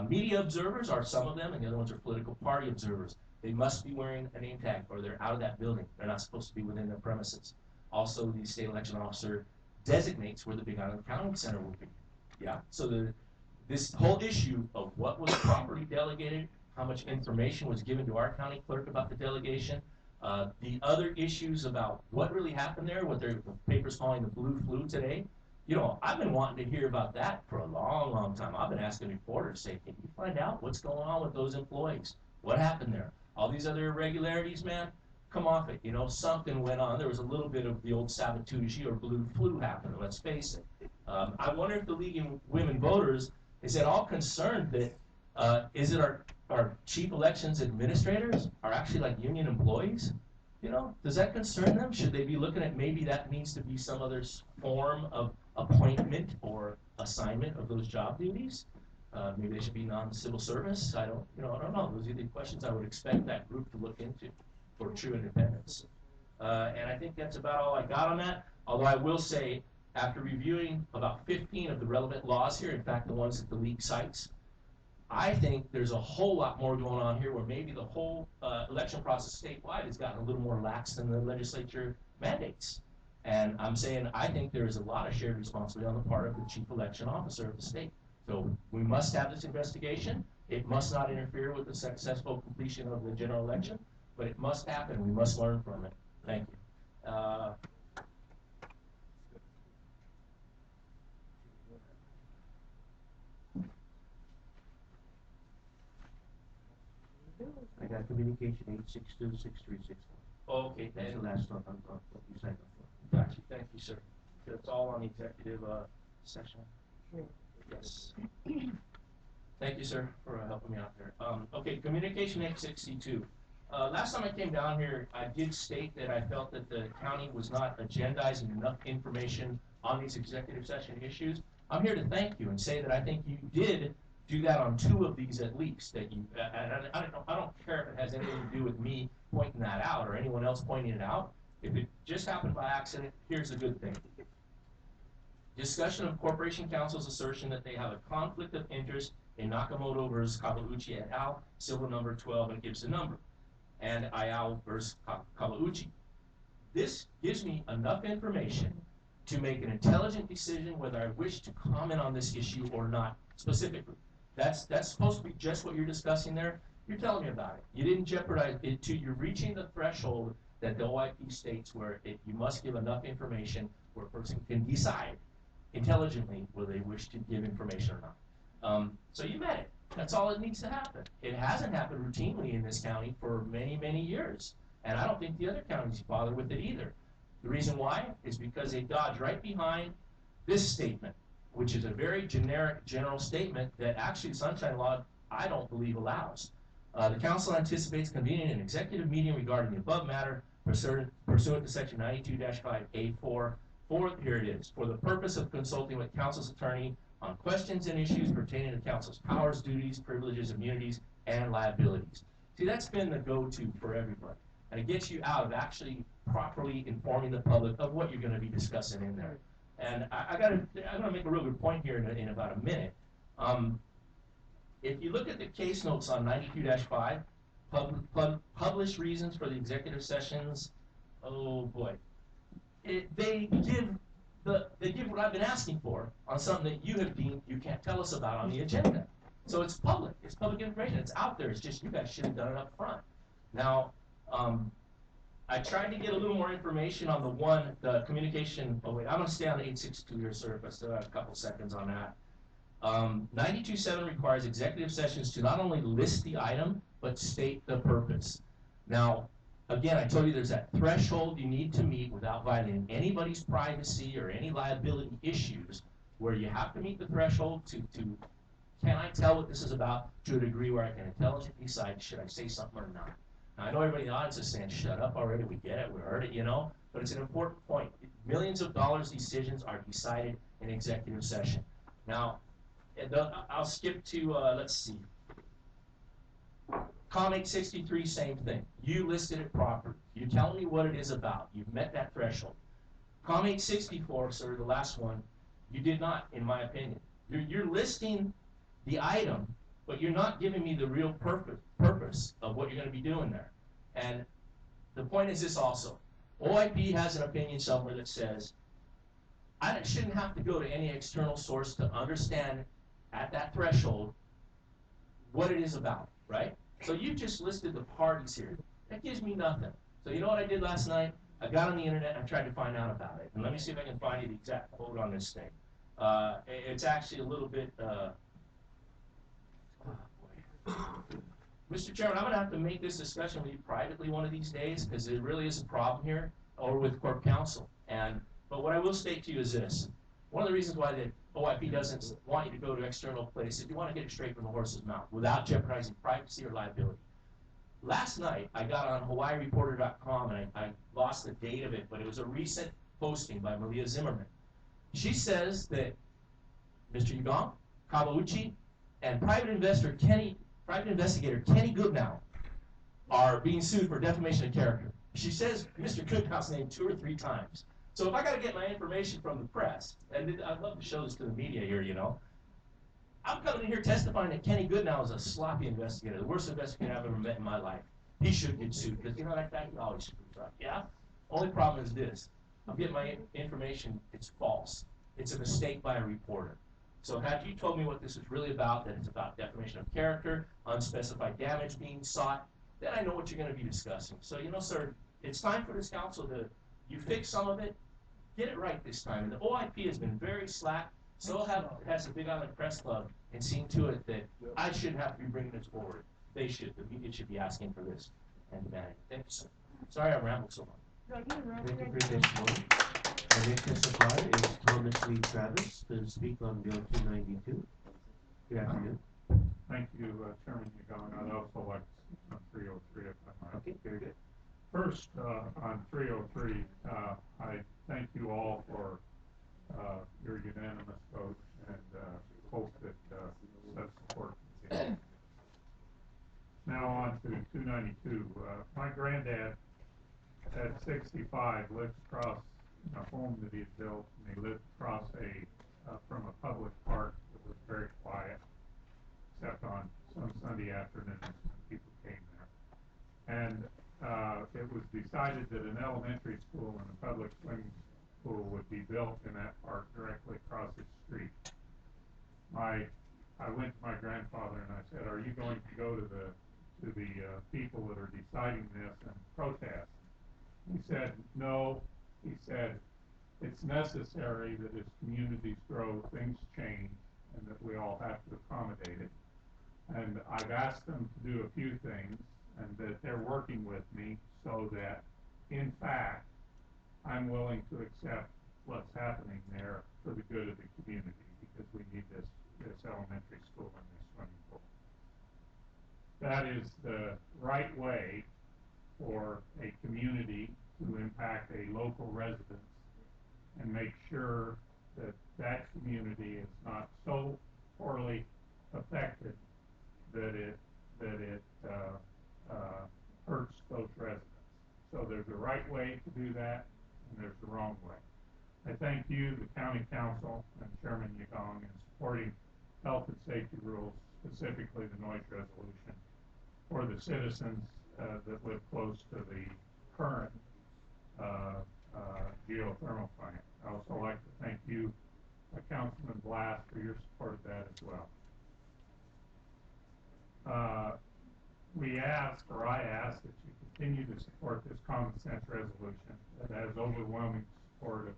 Media observers are some of them, and the other ones are political party observers. They must be wearing a name tag or they're out of that building. They're not supposed to be within their premises. Also, the state election officer designates where the Big Island County Center will be. Yeah, so this whole issue of what was properly delegated, how much information was given to our county clerk about the delegation, the other issues about what really happened there, what the paper's calling the blue flu today. I've been wanting to hear about that for a long, long time. I've been asking reporters, say, can you find out what's going on with those employees? What happened there? All these other irregularities, man, come off it. Something went on. There was a little bit of the old sabotage or blue flu happened, let's face it. I wonder if the League of Women Voters is at all concerned that, is it our chief elections administrators are actually like union employees? Does that concern them? Should they be looking at maybe that needs to be some other form of appointment or assignment of those job duties? Maybe they should be non-civil service. I don't know. Those are the questions I would expect that group to look into for true independence. And I think that's about all I got on that. Although I will say, after reviewing about 15 of the relevant laws here, in fact, the ones that the League cites, I think there's a whole lot more going on here where maybe the whole election process statewide has gotten a little more lax than the legislature mandates. And I'm saying I think there is a lot of shared responsibility on the part of the chief election officer of the state. So we must have this investigation. It must not interfere with the successful completion of the general election, but it must happen. We must learn from it. Thank you. I got communication 862-6361. Okay, That's the last one on what you signed up for. Gotcha. Thank you, sir. That's all on the executive session. Sure. Yes. Thank you, sir, for helping me out there. Okay, communication 862. Last time I came down here, I did state that I felt that the county was not agendizing enough information on these executive session issues. I'm here to thank you and say that I think you did do that on 2 of these at least. That you, I don't care if it has anything to do with me pointing that out or anyone else pointing it out. If it just happened by accident, here's a good thing. Discussion of Corporation Counsel's assertion that they have a conflict of interest in Nakamoto versus Kawauchi et al., civil number 12, and gives the number, and Ayao versus Kawauchi. This gives me enough information to make an intelligent decision whether I wish to comment on this issue or not specifically. That's supposed to be just what you're discussing there. You're telling me about it. You didn't jeopardize it to you're reaching the threshold that the OIP states where you must give enough information where a person can decide intelligently whether they wish to give information or not. So you met it. That's all that needs to happen. It hasn't happened routinely in this county for many, many years. And I don't think the other counties bother with it either. The reason why is because they dodge right behind this statement, which is a very generic, general statement that actually the Sunshine Law, I don't believe, allows. The council anticipates convening an executive meeting regarding the above matter pursuant to section 92-5A4 here it is, for the purpose of consulting with council's attorney on questions and issues pertaining to council's powers, duties, privileges, immunities, and liabilities. See, that's been the go-to for everybody. And it gets you out of actually properly informing the public of what you're going to be discussing in there. And I'm going to make a real good point here in about a minute. If you look at the case notes on 92-5, published reasons for the executive sessions, oh boy. They give what I've been asking for on something that you have deemed you can't tell us about on the agenda. So it's public information, it's out there, it's just you guys should have done it up front. Now, I tried to get a little more information on the communication, oh wait, I'm gonna stay on the 862 here, sir, if I still have a couple seconds on that. 92.7 requires executive sessions to not only list the item, but state the purpose. Now, again, I told you there's that threshold you need to meet without violating anybody's privacy or any liability issues, where you have to meet the threshold to can I tell what this is about to a degree where I can intelligently decide should I say something or not. Now, I know everybody in the audience is saying, shut up already, we get it, we heard it, but it's an important point. Millions of dollars decisions are decided in executive session. Now, I'll skip to, let's see. Com 863, same thing. You listed it properly. You're telling me what it is about. You've met that threshold. Com 864, sir, the last one, you did not, in my opinion. You're listing the item, but you're not giving me the real purpose of what you're going to be doing there. And the point is this also. OIP has an opinion somewhere that says, I shouldn't have to go to any external source to understand at that threshold what it is about, right? So you just listed the parties here. That gives me nothing. So you know what I did last night? I got on the internet and tried to find out about it. And let me see if I can find you the exact quote on this thing. It's actually a little bit, Mr. Chairman, I'm going to have to make this discussion with you privately one of these days, because there really is a problem here, or with Corp Counsel. But what I will state to you is this. One of the reasons why the OIP doesn't want you to go to external places, you want to get it straight from the horse's mouth without jeopardizing privacy or liability. Last night, I got on HawaiiReporter.com, and I lost the date of it, but it was a recent posting by Malia Zimmerman. She says that Mr. Yugong, Kawauchi, and private investigator Kenny Goodnow are being sued for defamation of character. She says Mr. Goodnow's name 2 or 3 times. So if I got to get my information from the press, and I'd love to show this to the media here, I'm coming in here testifying that Kenny Goodnow is a sloppy investigator, the worst investigator I've ever met in my life. He should get sued, because that guy always screws up. Yeah? Only problem is this. I'm getting my information, it's false. It's a mistake by a reporter. So had you told me what this is really about, that it's about defamation of character, unspecified damage being sought, then I know what you're going to be discussing. So, sir, it's time for this council to, you fix some of it, get it right this time. And the OIP has been very slack. So has the Big Island Press Club, and seen to it that I shouldn't have to be bringing this forward. They should. The media should be asking for this. And thank you, sir. Sorry I rambled so much. Thank you for your testimony. Our next testifier is Thomas Lee Travis to speak on Bill 292. Good afternoon. Thank you, Chairman Yugong. I'd also like to speak on 303 if I might. Okay, very good. First, on 303, I thank you all for your unanimous vote, and hope that that support continues. Now on to 292. My granddad at 65 lived across a home that he had built, and he lived across from a public park that was very quiet, except on some Sunday afternoons when people came there. And it was decided that an elementary school and a public swimming pool would be built in that park directly across the street. I went to my grandfather and I said, "Are you going to go to the people that are deciding this and protest?" He said, "No." He said, "It's necessary that as communities grow, things change, and that we all have to accommodate it. And I've asked them to do a few things, and that they're working with me so that, in fact, I'm willing to accept what's happening there for the good of the community, because we need this elementary school and this swimming pool." That is the right way for a community to impact a local residence and make sure that that community is not so poorly affected that it hurts those residents. So there's a right way to do that, and there's a wrong way. I thank you, the County Council, and Chairman Yagong in supporting health and safety rules, specifically the noise resolution, for the citizens that live close to the current geothermal plant. I also like to thank you, Councilman Blast, for your support of that as well. I ask that you continue to support this common sense resolution that has overwhelming support of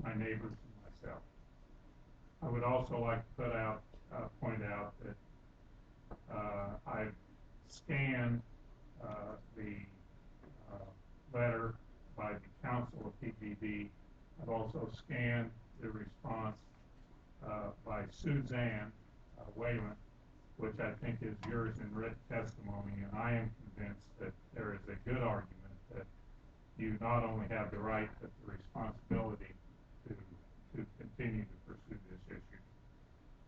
my neighbors and myself. I would also like to point out that I've scanned the letter by the Council of PGB. I've also scanned the response by Suzanne Whalen, which I think is yours in written testimony, and I am convinced that there is a good argument that you not only have the right but the responsibility to continue to pursue this issue.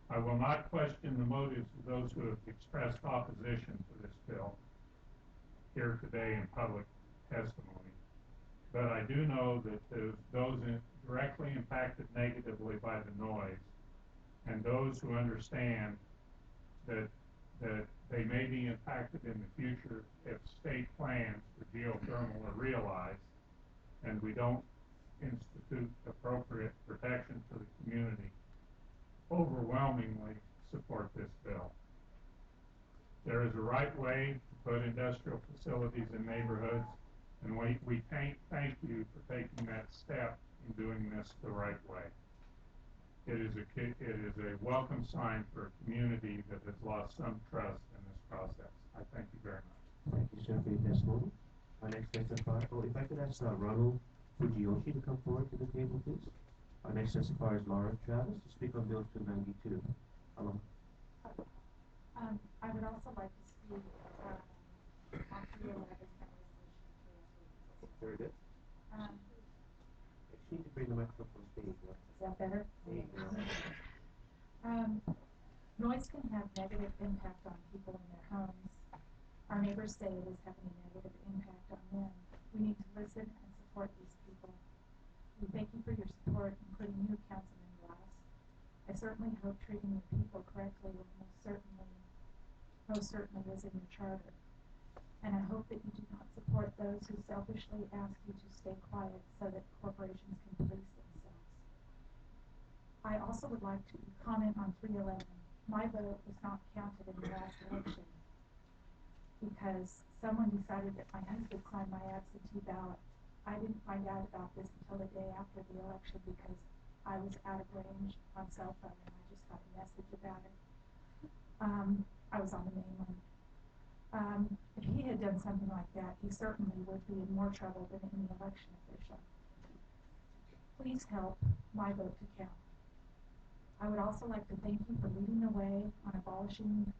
I will not question the motives of those who have expressed opposition to this bill here today in public testimony, but I do know that those directly impacted negatively by the noise and those who understand that they may be impacted in the future if state plans for geothermal are realized and we don't institute appropriate protection for the community, overwhelmingly support this bill. There is a right way to put industrial facilities in neighborhoods, and we thank you for taking that step in doing this the right way. It is a welcome sign for a community that has lost some trust in this process. I thank you very much. Thank you, sir, for your testimony. Our next testifier, if I could ask Ronald Fujiyoshi to come forward to the table, please. Our next testifier is Laura Travis to speak on Bill 292. Hello. I would also like to speak on 311 resolution 303. Very good. You need to bring the microphone stage. Is that better? There you go. Noise can have negative impact on people in their homes. Our neighbors say it is having a negative impact on them. We need to listen and support these people. We thank you for your support, including you, Councilman Glass. I certainly hope treating the people correctly will most certainly is in your charter. And I hope that you do not support those who selfishly ask you to stay quiet so that corporations can police themselves. I also would like to comment on 311. My vote was not counted in the last election because someone decided that my husband signed my absentee ballot. I didn't find out about this until the day after the election because I was out of range on cell phone and I just got a message about it. I was on the mainland. If he had done something like that, he certainly would be in more trouble than any election official. Please help my vote to count. I would also like to thank you for leading the way on abolishing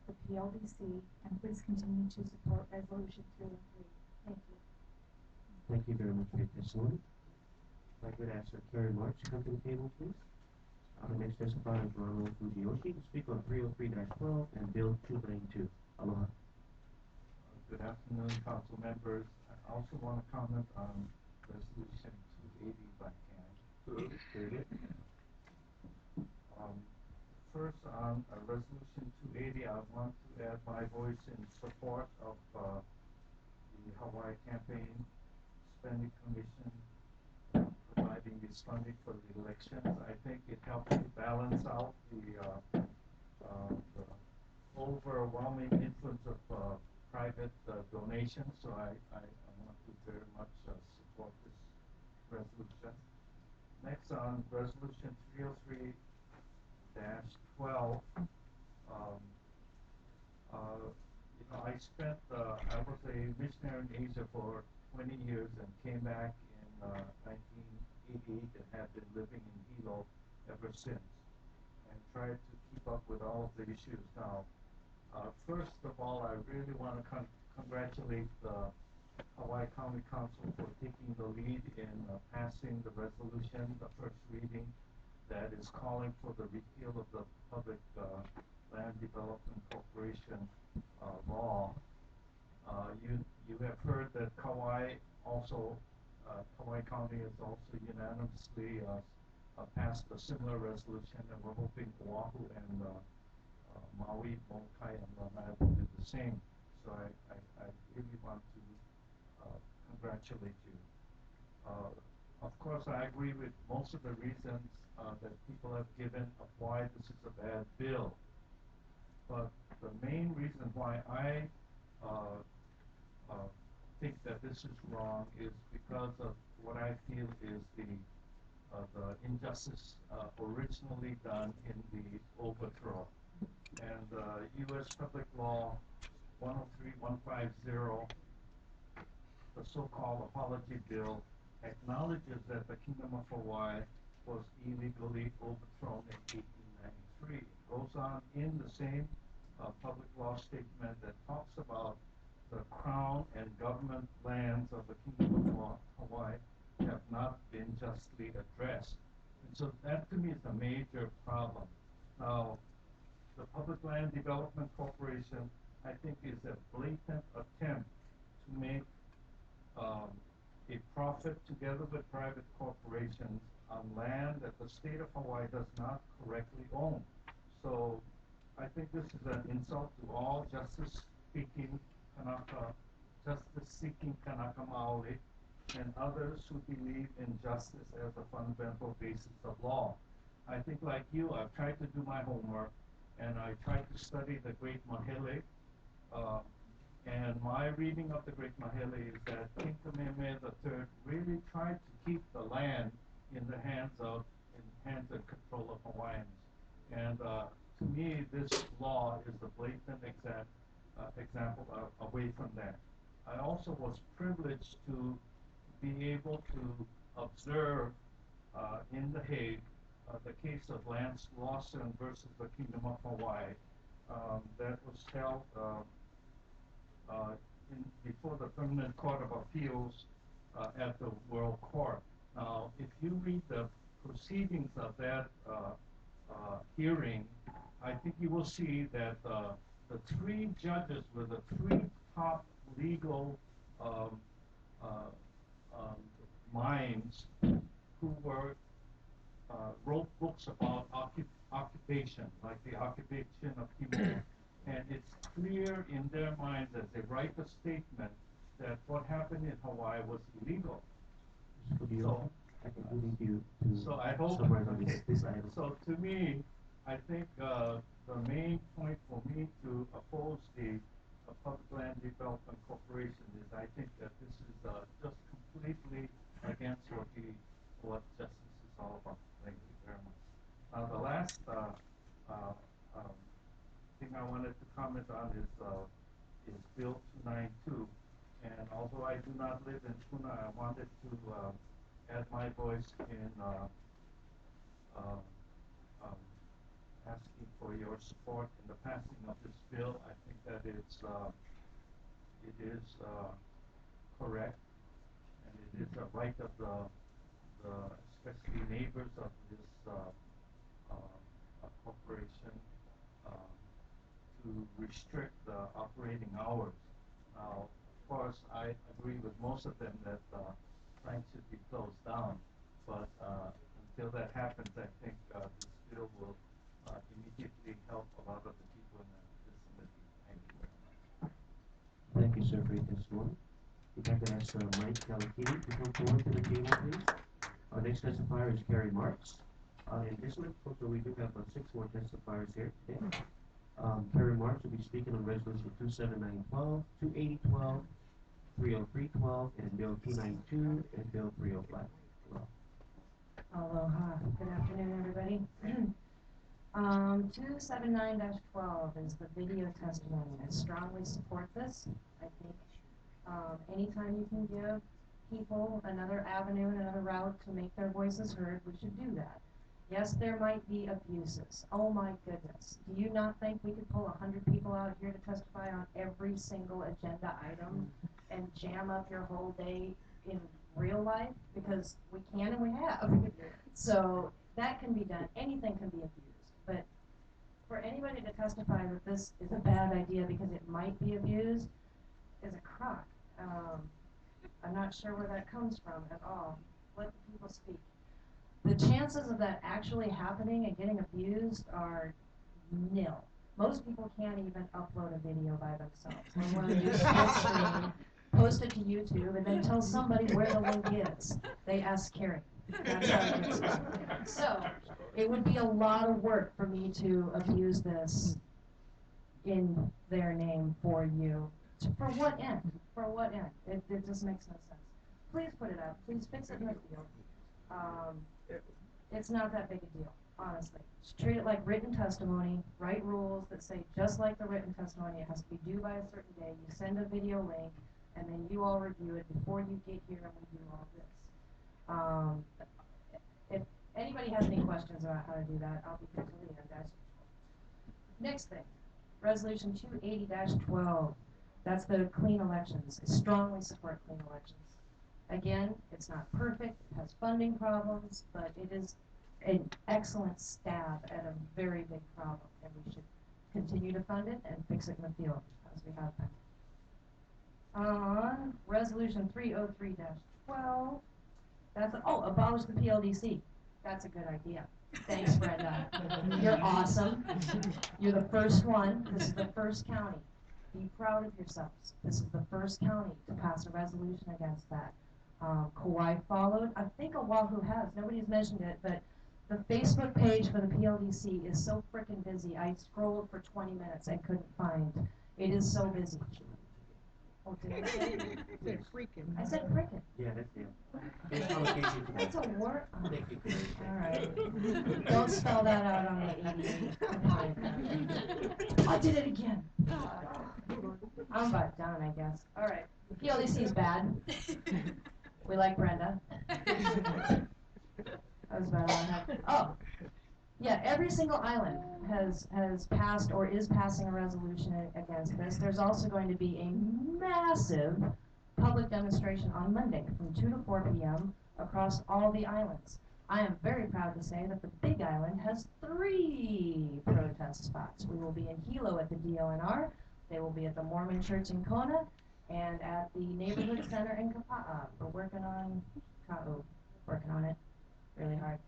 the PLDC, and please continue to support Resolution 303. Thank you. Thank you very much for your testimony. If I could ask Carrie March to come to the table, please. Our next testifier is Ronald Fujiyoshi to speak on 303-12 and Bill 292. Aloha. Good afternoon, council members. I also want to comment on Resolution 280 if I can. Very good. First, on Resolution 280, I want to add my voice in support of the Hawaii Campaign Spending Commission providing this funding for the elections. I think it helps to balance out the overwhelming influence of private donations. So I want to very much support this resolution. Next, on Resolution 303-12, I was a missionary in Asia for 20 years and came back in 1988 and have been living in Hilo ever since and tried to keep up with all of the issues now. First of all, I really want to congratulate Hawaii County Council for taking the lead in passing the resolution, the first reading, that is calling for the repeal of the Public Land Development Corporation law. You have heard that Kauai County has also unanimously passed a similar resolution, and we're hoping Oahu and Maui, Molokai, and Lanai will do the same. So I really want to congratulate you. Of course, I agree with most of the reasons that people have given of why this is a bad bill. But the main reason why I think that this is wrong is because of what I feel is the injustice originally done in the overthrow. And U.S. Public Law 103150, the so-called Apology Bill, acknowledges that the Kingdom of Hawaii was illegally overthrown in 1893. It goes on in the same public law statement that talks about the crown and government lands of the Kingdom of Hawaii have not been justly addressed. And so that to me is a major problem. Now, the Public Land Development Corporation, I think, is a blatant attempt to make a profit together with private corporations on land that the state of Hawaii does not correctly own. So I think this is an insult to all justice-seeking Kanaka Maoli and others who believe in justice as a fundamental basis of law. I think, like you, I've tried to do my homework, and I tried to study the Great Mahele. And my reading of the Great Mahele is that King Kamehameha III really tried to keep the land in hands and control of Hawaiians. And to me, this law is a blatant example away from that. I also was privileged to be able to observe in The Hague the case of Lance Lawson versus the Kingdom of Hawaii that was held before the Permanent Court of Appeals at the World Court. Now, if you read the proceedings of that hearing, I think you will see that the three judges were the three top legal minds who wrote books about occupation, like the occupation of Kimono. And it's clear in their minds as they write the statement that what happened in Hawaii was illegal. So, I think we need you to so I hope, summarize on this item. so to me, I think the main point for me to oppose the Public Land Development Corporation is I think that this is just completely against what justice is all about. Thank you very much. Now, the last thing I wanted to comment on is Bill 292. And although I do not live in Puna, I wanted to add my voice in asking for your support in the passing of this bill. I think that it is correct, and it is a right of the especially neighbors of this corporation to restrict the operating hours. Now, of course, I agree with most of them that plants should be closed down, but until that happens, I think this bill will immediately help a lot of the people in the vicinity. Thank you very much. Thank you, sir, for your testimony. If I could ask Mike Galakini to come forward to the table, please. Our next testifier is Carrie Marks. In addition, folks, we do have 6 more testifiers here today. Carrie Marks will be speaking on Resolution 27912, 28012, 30312, and Bill 292, and Bill 305. Aloha. Good afternoon, everybody. 279-12 is the video testimony. I strongly support this. I think anytime you can give people another avenue and another route to make their voices heard, we should do that. Yes, there might be abuses. Oh my goodness. Do you not think we could pull 100 people out here to testify on every single agenda item and jam up your whole day in real life, because we can and we have. So that can be done. Anything can be abused. But for anybody to testify that this is a bad idea because it might be abused is a crock. I'm not sure where that comes from at all. Let the people speak. The chances of that actually happening and getting abused are nil. Most people can't even upload a video by themselves. They want to do split screen, post it to YouTube, and then tell somebody where the link is. They ask Carrie. That's how it gets done. So it would be a lot of work for me to abuse this in their name for you. For what end? For what end? It just makes no sense. Please put it up. Please fix it in the field. It's not that big a deal, honestly. Just treat it like written testimony. Write rules that say, just like the written testimony, it has to be due by a certain day. You send a video link, and then you all review it before you get here and we do all this. If anybody has any questions about how to do that, I'll be here till the end, as usual. Next thing, Resolution 280-12. That's the clean elections. I strongly support clean elections. Again, it's not perfect, it has funding problems, but it is an excellent stab at a very big problem, and we should continue to fund it and fix it in the field, as we have been. On Resolution 303-12, abolish the PLDC. That's a good idea. Thanks, Brenda. You're awesome. You're the first one. This is the first county. Be proud of yourselves. This is the first county to pass a resolution against that. Kauai followed. I think Oahu has. Nobody's mentioned it, but the Facebook page for the PLDC is so frickin' busy. I scrolled for 20 minutes and couldn't find. It is so busy. Oh, did I say? You said freaking. I said frickin'. Yeah, that's it. It's connotation to that. It's a word. Oh. Thank you, Carrie. All right. Don't spell that out on the 88. I did it again. I'm about done, I guess. All right. PLDC is bad. We like Brenda. That was about all I had. Oh, yeah. Every single island has passed or is passing a resolution against this. There's also going to be a massive public demonstration on Monday from 2 to 4 p.m. across all the islands. I am very proud to say that the Big Island has 3 protest spots. We will be in Hilo at the DONR. They will be at the Mormon Church in Kona and at the Neighborhood Center in Kapa'a. We're working on it really hard.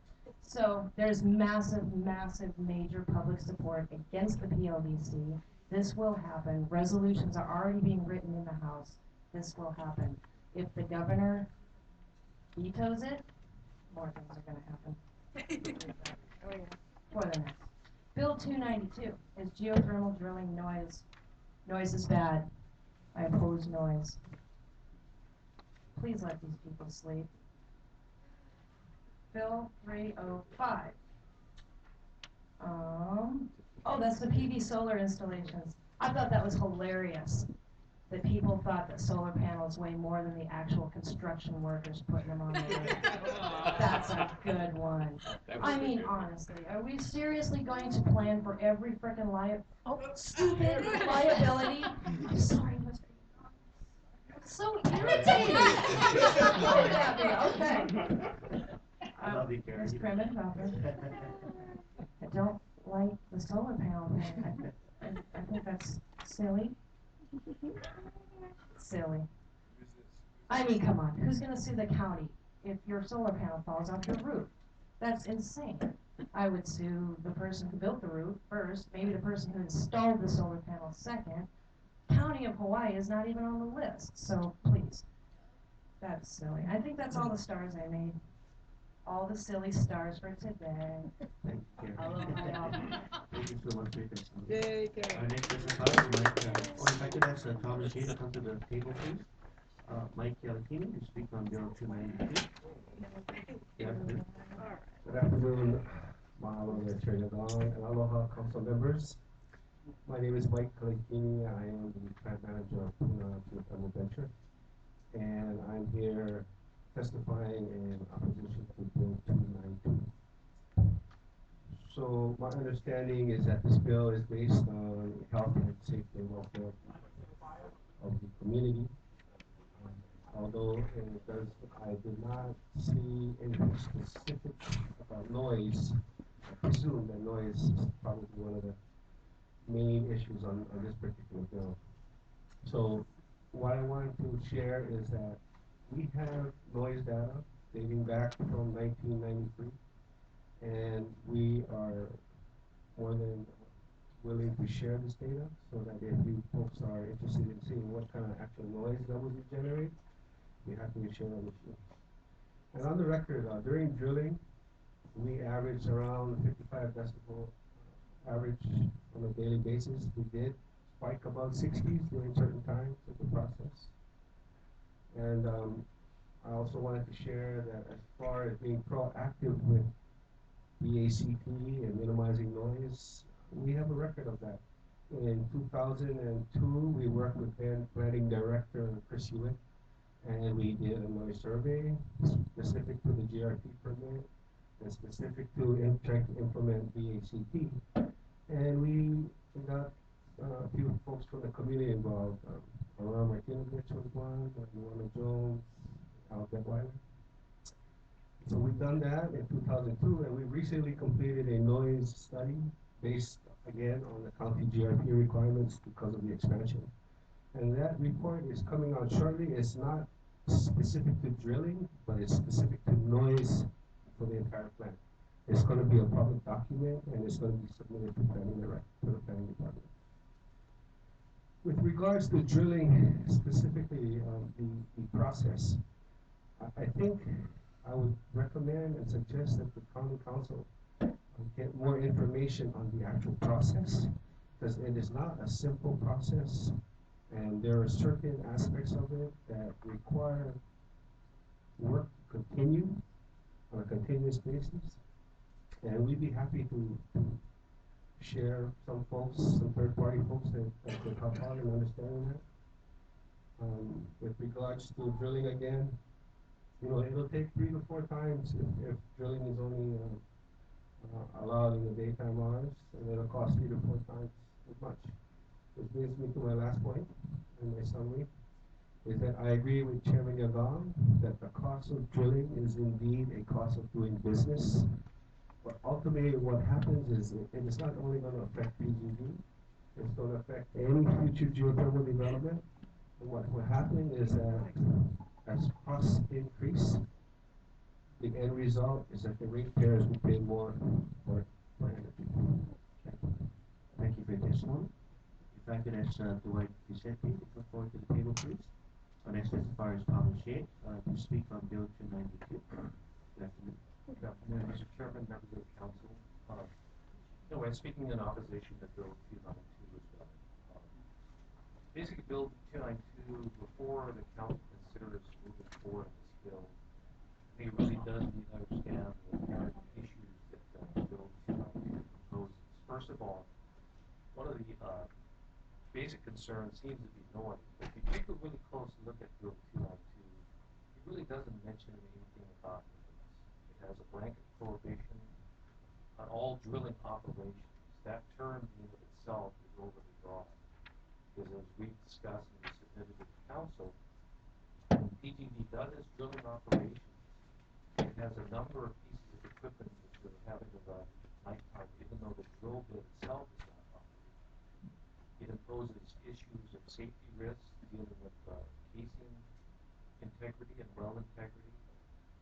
So there's massive, massive, major public support against the PLDC. This will happen. Resolutions are already being written in the House. This will happen. If the governor vetoes it, more things are going to happen. For the next. Bill 292 is geothermal drilling noise. Noise is bad. I oppose noise. Please let these people sleep. Bill 305. That's the PV solar installations. I thought that was hilarious that people thought that solar panels weigh more than the actual construction workers putting them on the roof. That's a good one. I mean, honestly, are we seriously going to plan for every frickin' stupid liability? I'm sorry, Mr. So irritating. Okay. I love you, Carrie. Ms. Primmon, I don't like the solar panel thing. I think that's silly. Silly. I mean, come on. Who's going to sue the county if your solar panel falls off your roof? That's insane. I would sue the person who built the roof first, maybe the person who installed the solar panel second. County of Hawaii is not even on the list, so please. That's silly. I think that's all the stars I made. All the silly stars for today. Thank you, Aloha. Thank you so much for your testimony. Yay, Carrie. Our next person, Mike, if I could ask Tom and Jay to come to the table, please. Mike Yalatini to speak on Bill 292. Yeah, please. Good afternoon, mahalo Chair Yadong, and aloha council members. My name is Mike Kalekini. I am the plant manager of Puna Geothermal Venture, and I'm here testifying in opposition to Bill 292. So my understanding is that this bill is based on health and safety and welfare of the community, although it does, I did not see anything specific about noise. I presume that noise is probably one of the main issues on this particular bill. So what I wanted to share is that we have noise data dating back from 1993, and we are more than willing to share this data so that if you folks are interested in seeing what kind of actual noise levels we generate, we have to share that with you. And on the record, during drilling, we average around 55 decibel average on a daily basis. We did spike above 60s during certain times of the process. And I also wanted to share that as far as being proactive with BACT and minimizing noise, we have a record of that. In 2002, we worked with then Planning Director Chris Hewitt, and we did a noise survey specific to the GRP permit and specific to trying to implement BACT. And we got a few folks from the community involved. Aurora Martinez was one, Luana Jones, Albert Weiler. So we've done that in 2002, and we recently completed a noise study based, again, on the county GRP requirements because of the expansion. And that report is coming out shortly. It's not specific to drilling, but it's specific to noise for the entire plant. It's going to be a public document, and it's going to be submitted to the planning department. With regards to drilling, specifically the process, I think I would recommend and suggest that the county council get more information on the actual process, because it is not a simple process, and there are certain aspects of it that require work to continue on a continuous basis. And we'd be happy to share some folks, some third-party folks that could help out in understanding that. With regards to drilling again, you know, it'll take 3 to 4 times if drilling is only allowed in the daytime hours, and it'll cost 3 to 4 times as much. Which brings me to my last point in my summary, is that I agree with Chairman Yagan that the cost of drilling is indeed a cost of doing business. But ultimately what happens is it is not only going to affect PGD, it's going to affect any future geothermal development. And what will happen is that as costs increase, the end result is that the ratepayers will pay more for energy. Thank you for your testimony. If I could ask Dwight Vicente to come forward to the table, please. Our next testifier is Pablo Shea to speak on Bill 292. Good afternoon. Good afternoon, Mr. Chairman, members of the council. Anyway, speaking in opposition to Bill 292 as well. Basically, Bill 292, before the council considers moving forward in this bill, I think it really does need to understand the inherent issues that Bill 292 proposes. First of all, one of the basic concerns seems to be noise. If you take a really close look at Bill 292, it really doesn't mention anything about noise. It has a blanket prohibition on all drilling operations. That term in and of itself is overly broad, because as we've discussed and we submitted to the council, when PGD does its drilling operations, it has a number of pieces of equipment which are having to run nighttime, even though the drill bit itself is not operating. It imposes issues of safety risks dealing with casing integrity and well integrity,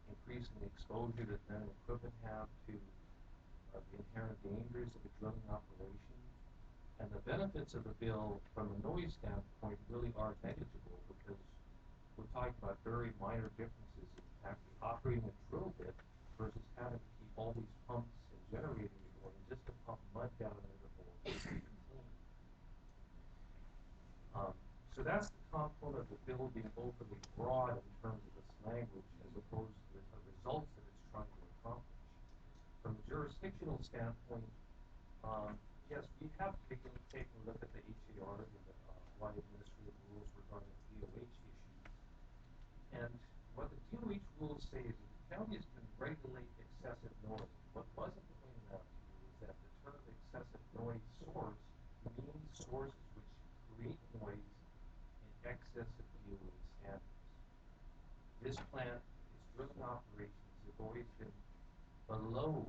increasing the exposure that men and equipment have to the inherent dangers of a drilling operation. And the benefits of the bill from a noise standpoint really are negligible, because we're talking about very minor differences in actually operating a drill bit versus having to keep all these pumps and generators going just to pump mud down an interval to keep it clean. So that's the component of the bill being overly broad in terms of its language as opposed to the results that it's trying to accomplish. From a jurisdictional standpoint, yes, we have taken a look at the HARs and the Hawaii Administrative Rules regarding DOH issues. And what the DOH rules say is that the counties can regulate excessive noise. What wasn't pointed out to you is that the term excessive noise source means sources which create noise in excess of DOH standards. this plant, its drilling operations have always been below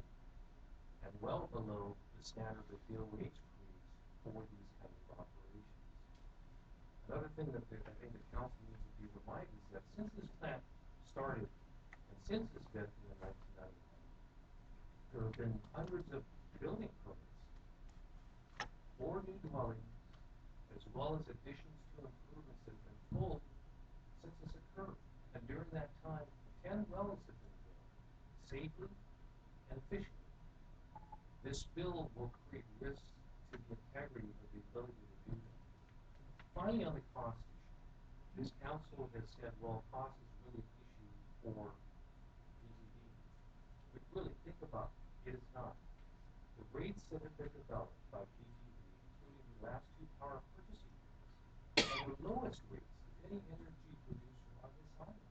and well below the standard that DOH creates for these kind of operations. Another thing that I think the council needs to be reminded is that since this plant started and since its vetting in 1999, there have been hundreds of building permits for new dwellings, as well as additions to improvements that have been pulled since this occurred. And during that time, 10 wells have been drilled safely and efficiently. This bill will create risks to the integrity of the ability to do that. Finally, on the cost issue, this council has said, well, cost is really an issue for PGD. But really, think about it, it is not. The rates that have been developed by PGD, including the last two power purchasing agreements, are the lowest rates of any energy producer on this island.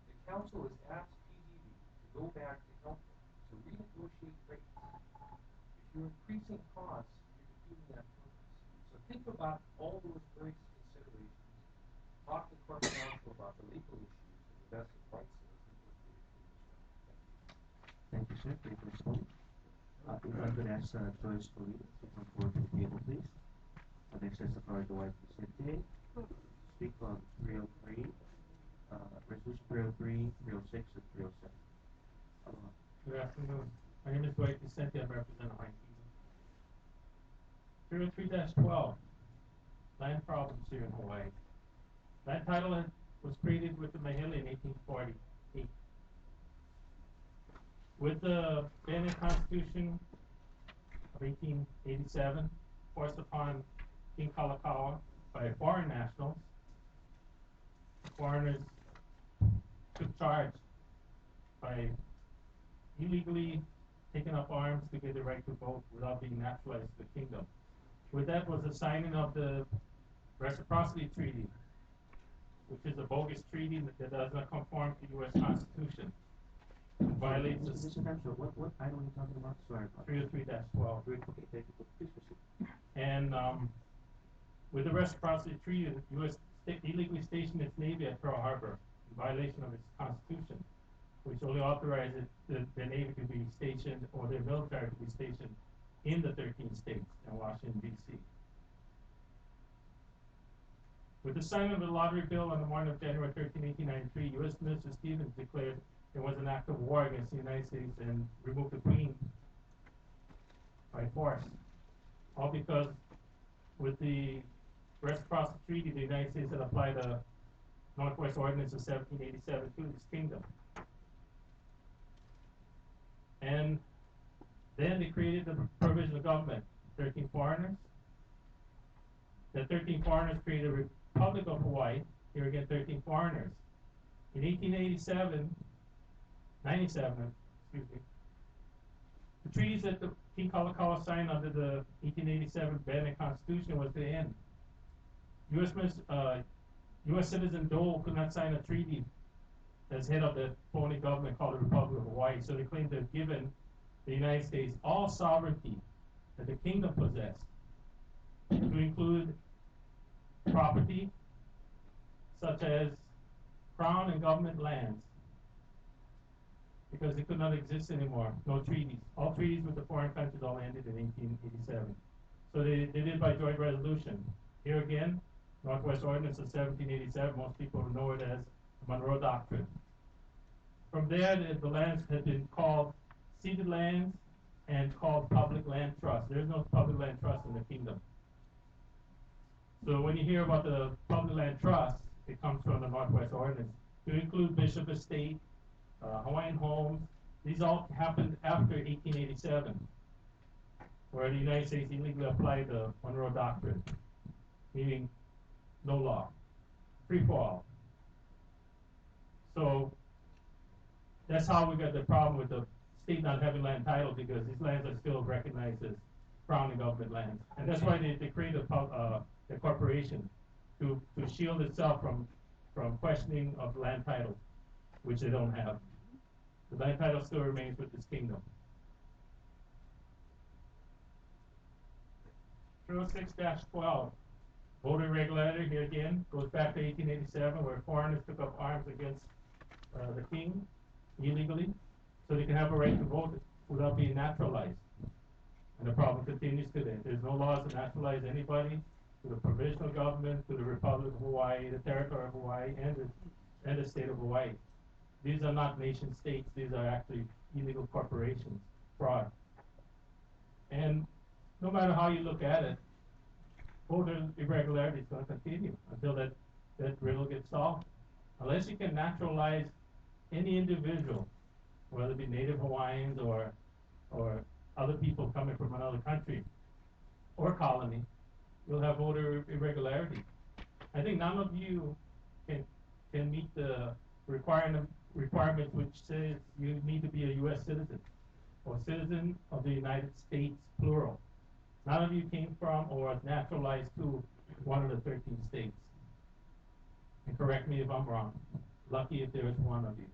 The council has asked PGD to go back to help them to renegotiate rates. If you're increasing costs, you're defeating that purpose. So think about all those various considerations. Talk to corporate counsel about the legal issues and the best advice that is negotiated for this one. Thank you, sir, for your response. If I could ask Joyce to come forward to the table, please. Next testifier, Dwight Vicente, speak on 303, resolution 303, 306, and 307. Good afternoon. My name is Dwight Vicente. I represent Hawaii Kingdom. 303-12, land problems here in Hawaii. That title was created with the Mahele in 1848. With the Bennett Constitution of 1887, forced upon King Kalakaua by foreign nationals, foreigners took charge by illegally taking up arms to get the right to vote without being naturalized to the kingdom. With that was the signing of the Reciprocity Treaty, which is a bogus treaty that does not conform to U.S. Constitution. It violates the... What item are you talking about? Sorry. 303-12. Okay, thank you. Please proceed. And with the Reciprocity Treaty, the U.S. illegally stationed its Navy at Pearl Harbor in violation of its Constitution, which only authorized the Navy to be stationed, or their military to be stationed, in the 13 states and Washington, D.C. With the signing of the lottery bill on the morning of January 13, 1893, U.S. Minister Stevens declared it was an act of war against the United States and removed the Queen by force. All because with the Reciprocity Treaty, the United States had applied the Northwest Ordinance of 1787 to this kingdom. And then they created the provisional government, 13 foreigners. The 13 foreigners created a Republic of Hawaii, here again 13 foreigners. In 97, the treaties that the King Kalakaua signed under the 1887 Bennett Constitution was the end. U.S. citizen Dole could not sign a treaty as head of the phony government called the Republic of Hawaii, so they claimed to have given the United States all sovereignty that the kingdom possessed, to include property such as crown and government lands, because they could not exist anymore. No treaties. All treaties with the foreign countries all ended in 1887. So they did it by joint resolution. Here again, Northwest Ordinance of 1787, most people know it as the Monroe Doctrine. From there, the lands had been called ceded lands and called public land trust. There is no public land trust in the kingdom. So when you hear about the public land trust, it comes from the Northwest Ordinance to include Bishop Estate, Hawaiian Homes. These all happened after 1887, where the United States illegally applied the Monroe Doctrine, meaning no law, free for all. So that's how we got the problem with the state not having land title, because these lands are still recognized as crown and government lands. And that's why they created the corporation to shield itself from questioning of land title, which they don't have. The land title still remains with this kingdom. 306-12. Voter irregularity, here again, goes back to 1887, where foreigners took up arms against the king illegally, so they can have a right to vote without being naturalized. And the problem continues today. There's no laws to naturalize anybody, to the provisional government, to the Republic of Hawaii, the Territory of Hawaii, and the state of Hawaii. These are not nation states. These are actually illegal corporations, fraud. And no matter how you look at it, voter irregularity is going to continue until that riddle gets solved. Unless you can naturalize any individual, whether it be Native Hawaiians or other people coming from another country or colony, you'll have voter irregularity. I think none of you can meet the requirement which says you need to be a U.S. citizen or citizen of the United States, plural. None of you came from or was naturalized to one of the 13 states. And correct me if I'm wrong. Lucky if there is one of you.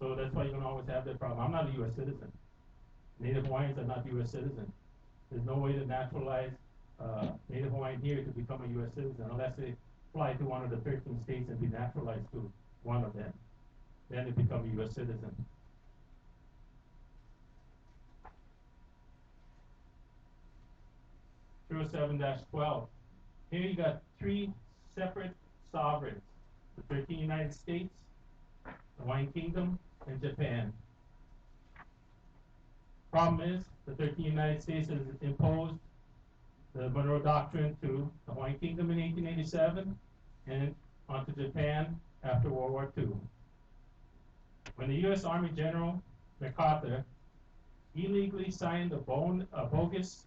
So that's why you're going to always have that problem. I'm not a U.S. citizen. Native Hawaiians are not U.S. citizens. There's no way to naturalize Native Hawaiian here to become a U.S. citizen unless they fly to one of the 13 states and be naturalized to one of them. Then they become a U.S. citizen. Through 7-12. Here you got three separate sovereigns: the 13 United States, the Hawaiian Kingdom, and Japan. Problem is, the 13 United States has imposed the Monroe Doctrine to the Hawaiian Kingdom in 1887 and onto Japan after World War II. When the U.S. Army General MacArthur illegally signed a bogus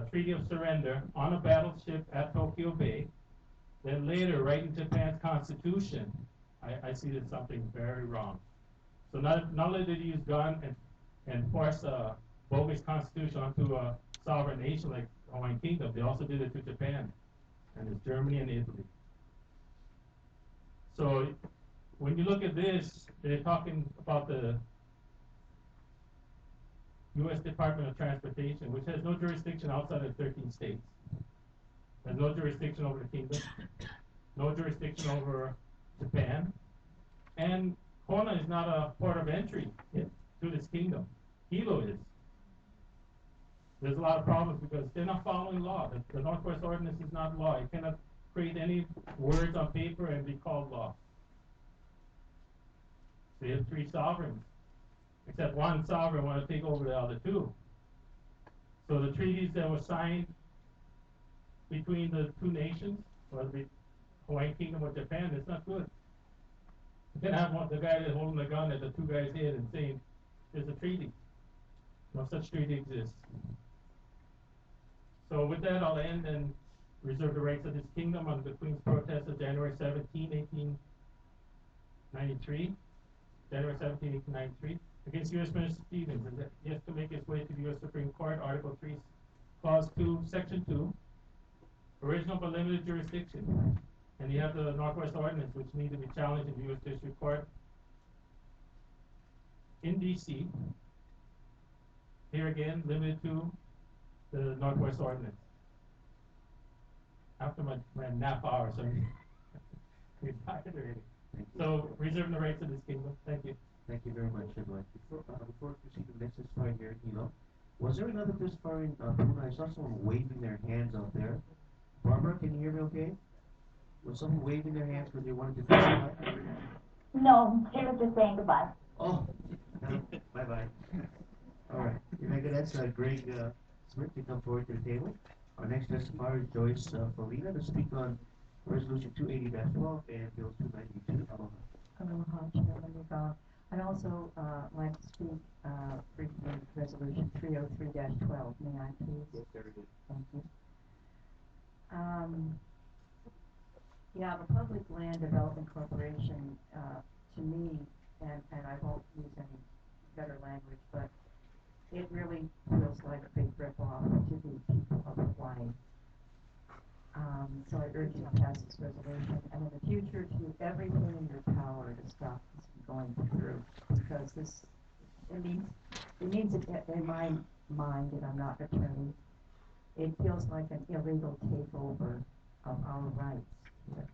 Treaty of Surrender on a battleship at Tokyo Bay, then later writing Japan's constitution, I see there's something very wrong. So not only did he use gun and force a bogus constitution onto a sovereign nation like the Hawaiian Kingdom, they also did it to Japan, and it's Germany and Italy. So when you look at this, they're talking about the U.S. Department of Transportation, which has no jurisdiction outside of 13 states. There's no jurisdiction over the kingdom, no jurisdiction over Japan, and Kona is not a port of entry to this kingdom. Hilo is. There's a lot of problems because they're not following law. The Northwest Ordinance is not law. You cannot create any words on paper and be called law. They have three sovereigns, except one sovereign want to take over the other two. So the treaties that were signed between the two nations, whether the Hawaiian Kingdom or Japan, it's not good. You can have the guy that's holding the gun at the two guys' head and saying, there's a treaty. No such treaty exists. So with that, I'll end and reserve the rights of this kingdom under the Queen's protest of January 17, 1893. January 17, 1893. Against U.S. Minister Stevens, and he has to make his way to the U.S. Supreme Court, Article 3, Clause 2, Section 2, original but limited jurisdiction. And you have the Northwest Ordinance, which need to be challenged in the U.S. District Court in D.C. Here again, limited to the Northwest Ordinance. After my nap hour, so I'm retired already. So, reserving the rights of this kingdom. Thank you. Thank you very much, everyone. Before we proceed to the next testifier here in Hilo, was there another testifier in Puna? I saw someone waving their hands out there. Barbara, can you hear me okay? Was someone waving their hands because they wanted to testify? No, they were just saying goodbye. Oh, bye-bye. All right. If I could ask Greg Smith to come forward to the table. Our next testifier is Joyce Farina to speak on Resolution 280-12 and Bill 292. Aloha. Aloha, Chairman Yvonne. I'd also like to speak briefly on Resolution 303-12. May I please? Yes, very good. Thank you. Yeah, the Public Land Development Corporation, to me, and I won't use any better language, but it really feels like a big ripoff to the people of Hawaii. So I urge you to pass this resolution, and in the future, to do everything in your power to stop this from going through, because it means in my mind, and I'm not an attorney, it feels like an illegal takeover of our rights here.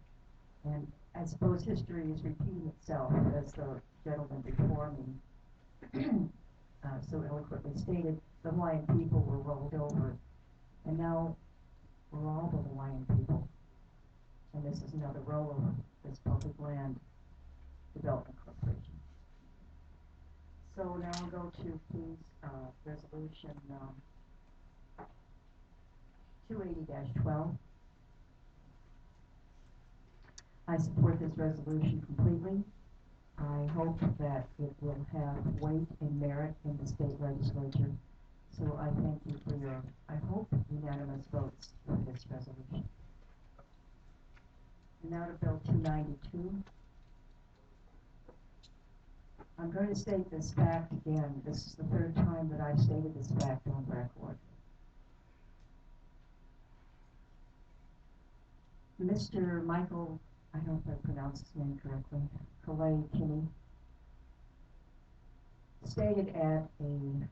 And I suppose history is repeating itself, as the gentleman before me so eloquently stated. The Hawaiian people were rolled over, and now we're all the Hawaiian people. And this is another rollover, this Public Land Development Corporation. So now we'll go to, please, resolution 280-12. I support this resolution completely. I hope that it will have weight and merit in the state legislature. So I thank you for your, I hope, unanimous votes for this resolution. Now to Bill 292. I'm going to state this fact again. This is the third time that I've stated this fact on record. Mr. Michael, I hope I pronounced his name correctly, Kalei Kinney, stated at a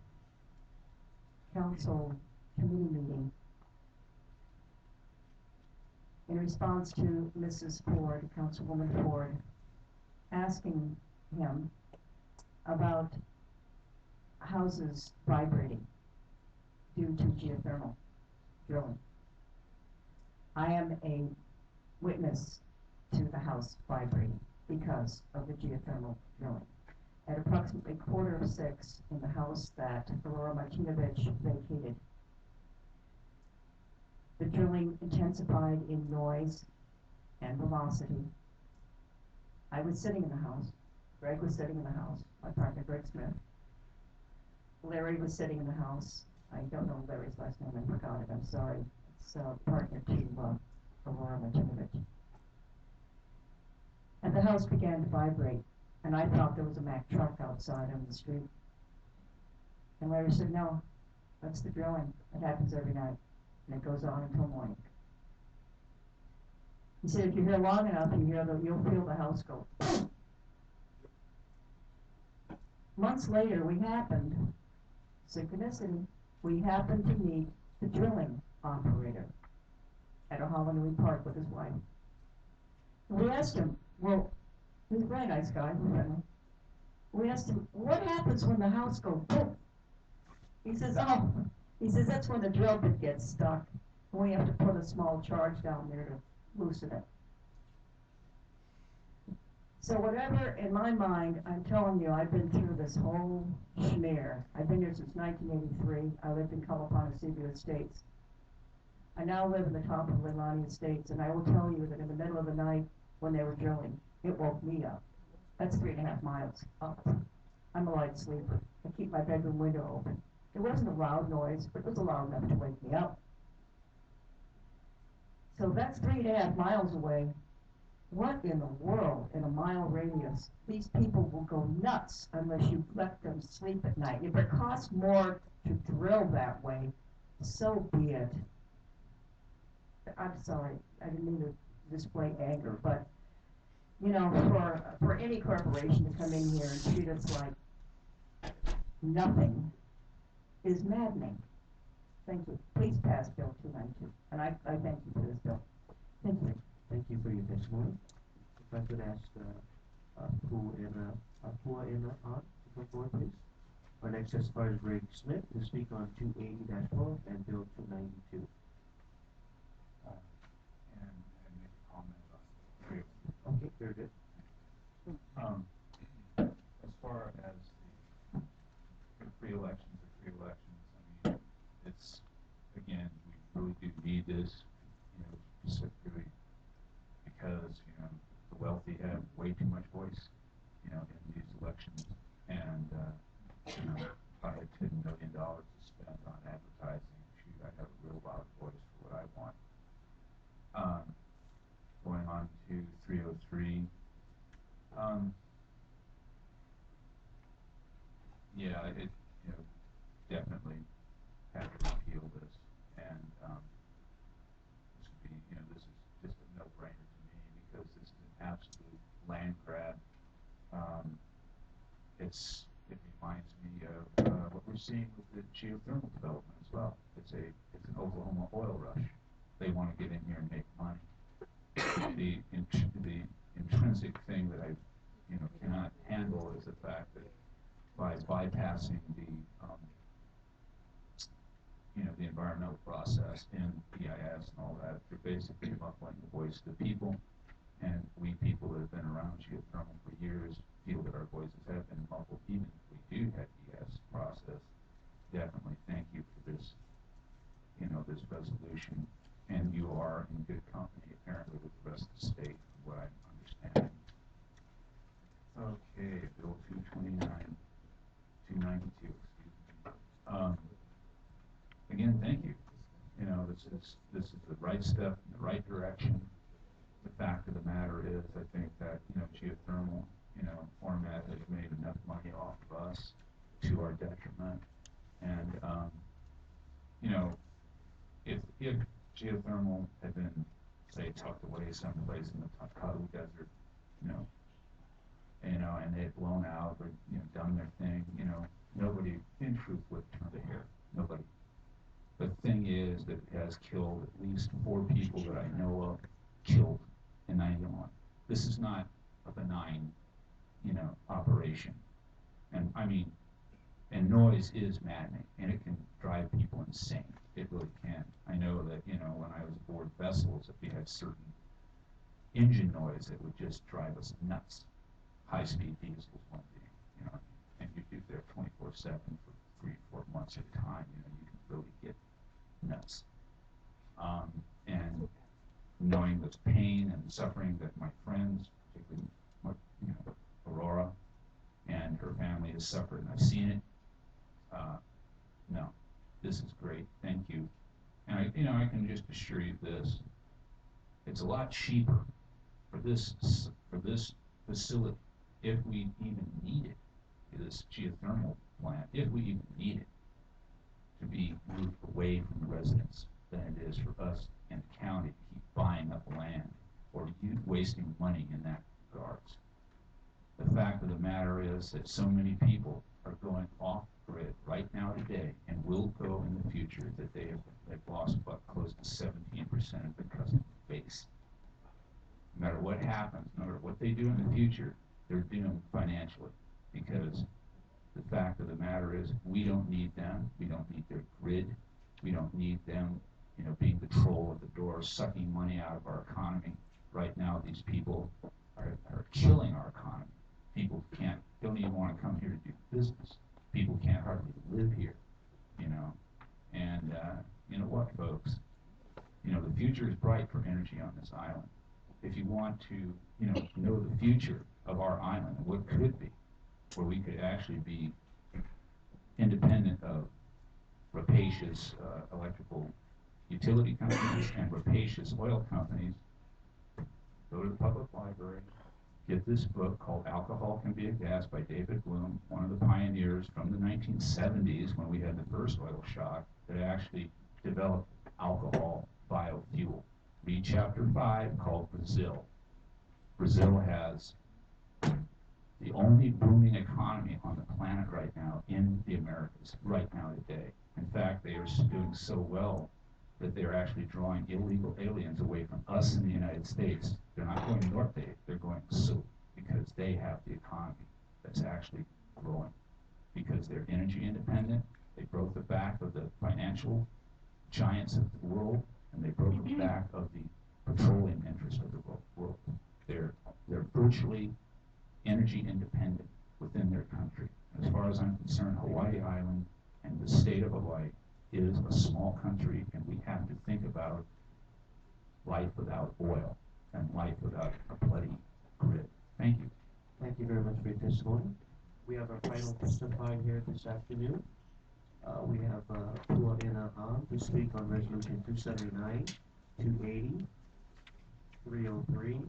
council committee meeting in response to Mrs. Ford, Councilwoman Ford, asking him about houses vibrating due to geothermal drilling. I am a witness to the house vibrating because of the geothermal drilling. At approximately 5:45 in the house that Aurora Martinovich vacated, the drilling intensified in noise and velocity. I was sitting in the house. Greg was sitting in the house, my partner Greg Smith. Larry was sitting in the house. I don't know Larry's last name, I forgot it, I'm sorry. It's partner to Aurora Martinovich. And the house began to vibrate, and I thought there was a Mack truck outside on the street. And Larry said, no, that's the drilling. It happens every night, and it goes on until morning. He said, if you're here long enough, you'll feel the house go. Months later, synchronicity, we happened to meet the drilling operator at Honolulu Park with his wife. And we asked him, well, he's a very nice guy, friendly. We asked him, what happens when the house goes boom? He says, that's when the drill bit gets stuck. And we have to put a small charge down there to loosen it. So whatever, in my mind, I'm telling you, I've been through this whole schmear. I've been here since 1983. I lived in Kalapana Estates. I now live in the top of Leilani Estates, and I will tell you that in the middle of the night when they were drilling, it woke me up. That's 3.5 miles up. I'm a light sleeper. I keep my bedroom window open. It wasn't a loud noise, but it was loud enough to wake me up. So that's 3.5 miles away. What in the world, in a mile radius? These people will go nuts unless you let them sleep at night. If it costs more to drill that way, so be it. I'm sorry, I didn't mean to display anger, but you know, for any corporation to come in here and treat us like nothing is maddening. Thank you. Please pass Bill 292, and I thank you for this bill. Thank you. Thank you for your testimony. If I could ask Pua Ina to come forward, please. Our next testifier is Greg Smith to speak on 280-12 and Bill 292. And make a comment about the three. Okay, very good. As far as the pre-elections, I mean, it's, again, we really do need this, you know, specifically because, you know, the wealthy have way too much voice, you know, in these elections. And, you know, if I had $10 million to spend on advertising, shoot, I have a real loud voice for what I want. Going on to 303. Yeah, it, you know, definitely have to repeal this. And this would be, you know, this is just a no-brainer to me because this is an absolute land grab. It reminds me of what we're seeing with the geothermal development as well. It's an Oklahoma oil rush. They want to get in here and make money. the intrinsic thing that I, cannot handle is the fact that by bypassing the environmental process and EIS and all that, you're basically muffling the voice of the people. And we people that have been around geothermal for years feel that our voices have been muffled, even if we do have EIS process. Definitely thank you for this, this resolution. And you are in good company, apparently, with the rest of the state, from what I'm understanding. Okay, Bill 292, excuse me. Again, thank you. This is the right step in the right direction. The fact of the matter is, I think that, geothermal, format has made enough money off of us to our detriment. And, if geothermal had been, say, tucked away someplace in the Kadu Desert, and they had blown out or, done their thing, nobody in truth would turn to hair. Nobody. The thing is that it has killed at least 4 people that I know of, killed in 91. This is not a benign, operation. And I mean, and noise is maddening, and it can drive people insane. It really can. I know that, when I was aboard vessels, if we had certain engine noise that would just drive us nuts. High-speed diesels one day, and you do there 24/7 for 3-4 months at a time, you can really get nuts. And knowing the pain and suffering that my friends, particularly, Aurora and her family has suffered, and I've seen it. No, this is great. Thank you. And I can just assure you this: it's a lot cheaper for this facility, if we even need it, this geothermal plant, if we even need it, to be moved away from the residents than it is for us in the county to keep buying up land or wasting money in that regards. The fact of the matter is that so many people are going off grid right now today and will go in the future that they've lost about close to 17% of their customer base. No matter what happens, no matter what they do in the future, they're doomed financially, because the fact of the matter is we don't need them. We don't need their grid. We don't need them, being the troll at the door, sucking money out of our economy. Right now, these people are killing our economy. People don't even want to come here to do business. People can't hardly live here, And you know what, folks? The future is bright for energy on this island. If you want to, know the future of our island and what could be, where we could actually be independent of rapacious electrical utility companies and rapacious oil companies, go to the public library, get this book called Alcohol Can Be a Gas by David Bloom, one of the pioneers from the 1970s when we had the first oil shock that actually developed alcohol biofuel. Read chapter 5 called Brazil. Brazil has the only booming economy on the planet right now in the Americas, right now today. In fact, they are doing so well that they're actually drawing illegal aliens away from us in the United States. They're not going north, they're going south, because they have the economy that's actually growing. Because they're energy independent, they broke the back of the financial giants of the world, and they broke the back of the petroleum interest of the world. They're virtually energy independent within their country. As far as I'm concerned, Hawaii Island and the state of Hawaii is a small country, and we have to think about life without oil and life without a bloody grid. Thank you. Thank you very much for your testimony. We have our final testifying here this afternoon. We have Pua Ina to speak on Resolution 279, 280, 303,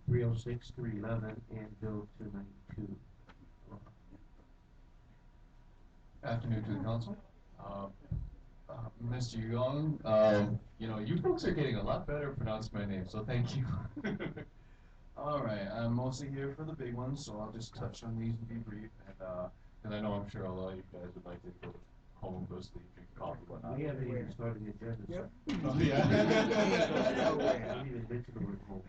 306, 311, and Bill 292. Afternoon to the council. Mr. Young, you folks are getting a lot better at pronouncing my name, so thank you. All right, I'm mostly here for the big ones, so I'll just touch on these and be brief. And I know I'm sure a lot of you guys would like to go home and go sleep, drink coffee, whatnot. We haven't even started the agenda. Yep. So. Oh, yeah. We didn't even mention the word home.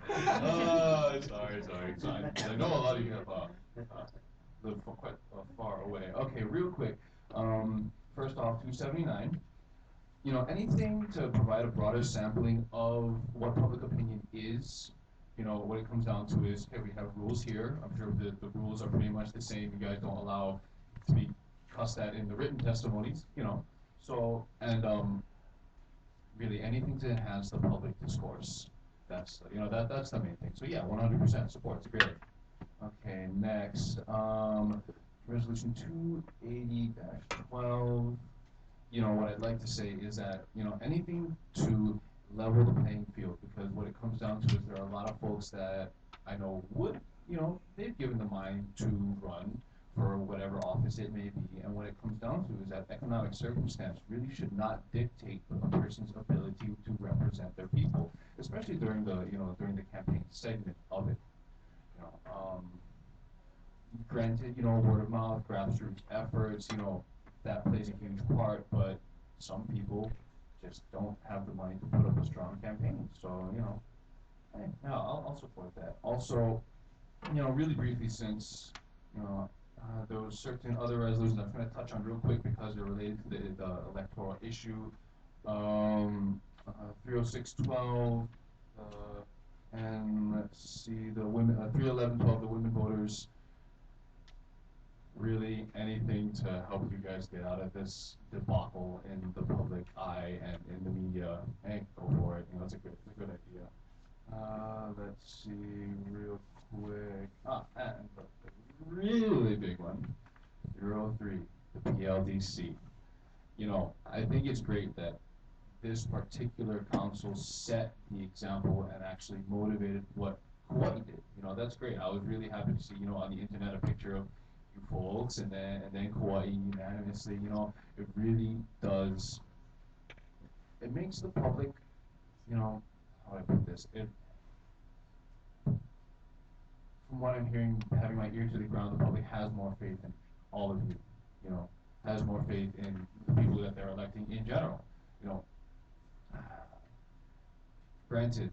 Sorry. So I know a lot of you have live for quite far away. Okay, real quick. First off, 279. You know, anything to provide a broader sampling of what public opinion is. You know, what it comes down to is, okay, we have rules here. I'm sure the rules are pretty much the same. You guys don't allow to be cussed at in the written testimonies, you know. So, and really anything to enhance the public discourse. That's, you know, that's the main thing. So yeah, 100% support. It's great. Okay, next, resolution 280-12. You know, what I'd like to say is that, you know, anything to level the playing field, because what it comes down to is there are a lot of folks that I know would, you know, they've given the mind to run for whatever office it may be, and what it comes down to is that economic circumstance really should not dictate a person's ability to represent their people, especially during the, you know, during the campaign segment of it. You know, granted, you know, word of mouth, grassroots efforts, you know, that plays a huge part, but some people just don't have the money to put up a strong campaign. So, you know, hey, yeah, I'll support that. Also, you know, really briefly, since, you know, there was certain other resolutions I'm going to touch on real quick because they're related to the electoral issue. 306-12, and let's see, the women, 311-12, the women voters. Really anything to help you guys get out of this debacle in the public eye and in the media, hey, go for it. You know, it's a good idea. Let's see real quick. And the really big one, 03, the PLDC. You know, I think it's great that this particular council set the example and actually motivated what Kauai did. You know, that's great. I was really happy to see, you know, on the internet a picture of you folks and then Kauai unanimously. You know, it really does. It makes the public, you know, how do I put this? From what I'm hearing, having my ear to the ground, the public has more faith in all of you. You know, has more faith in the people that they're electing in general. You know, granted,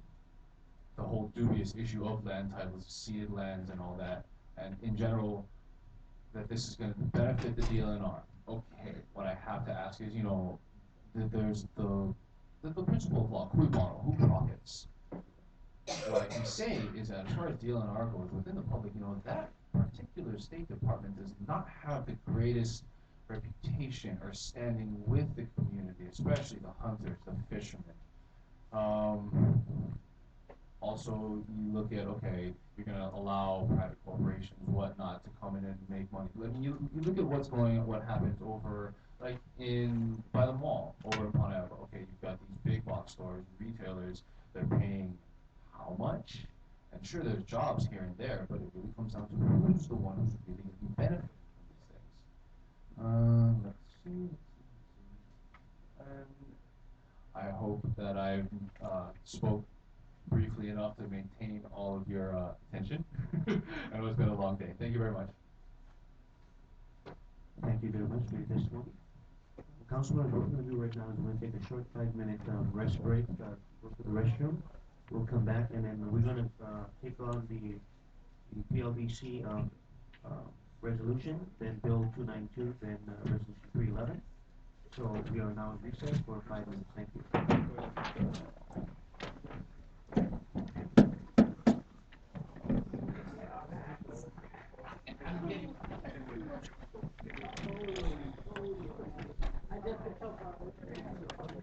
the whole dubious issue of land titles, ceded lands and all that, and in general, that this is going to benefit the DLNR. Okay, what I have to ask is, you know, there's the principle of law, cui bono, who profits? What I can say is that as far as DLNR goes, within the public, you know, that particular State Department does not have the greatest reputation or standing with the community, especially the hunters, the fishermen. Also, you look at, okay, you're going to allow private corporations, whatnot, to come in and make money. I mean, you look at what's going on, what happens over, like, by the mall, over in Pontiac. Okay, you've got these big box stores, retailers, they're paying how much? And sure, there's jobs here and there, but it really comes down to who's the one who's really going to be benefiting from these things. Let's see. I hope that I've spoke briefly enough to maintain all of your attention. I know it's been a long day. Thank you very much. Thank you very much for your testimony. Councilman, what we're going to do right now is we're going to take a short 5-minute rest break, go to the restroom. We'll come back and then we're going to take on the PLDC resolution, then Bill 292, then resolution 311. So we are now in recess for 5 minutes. Thank you.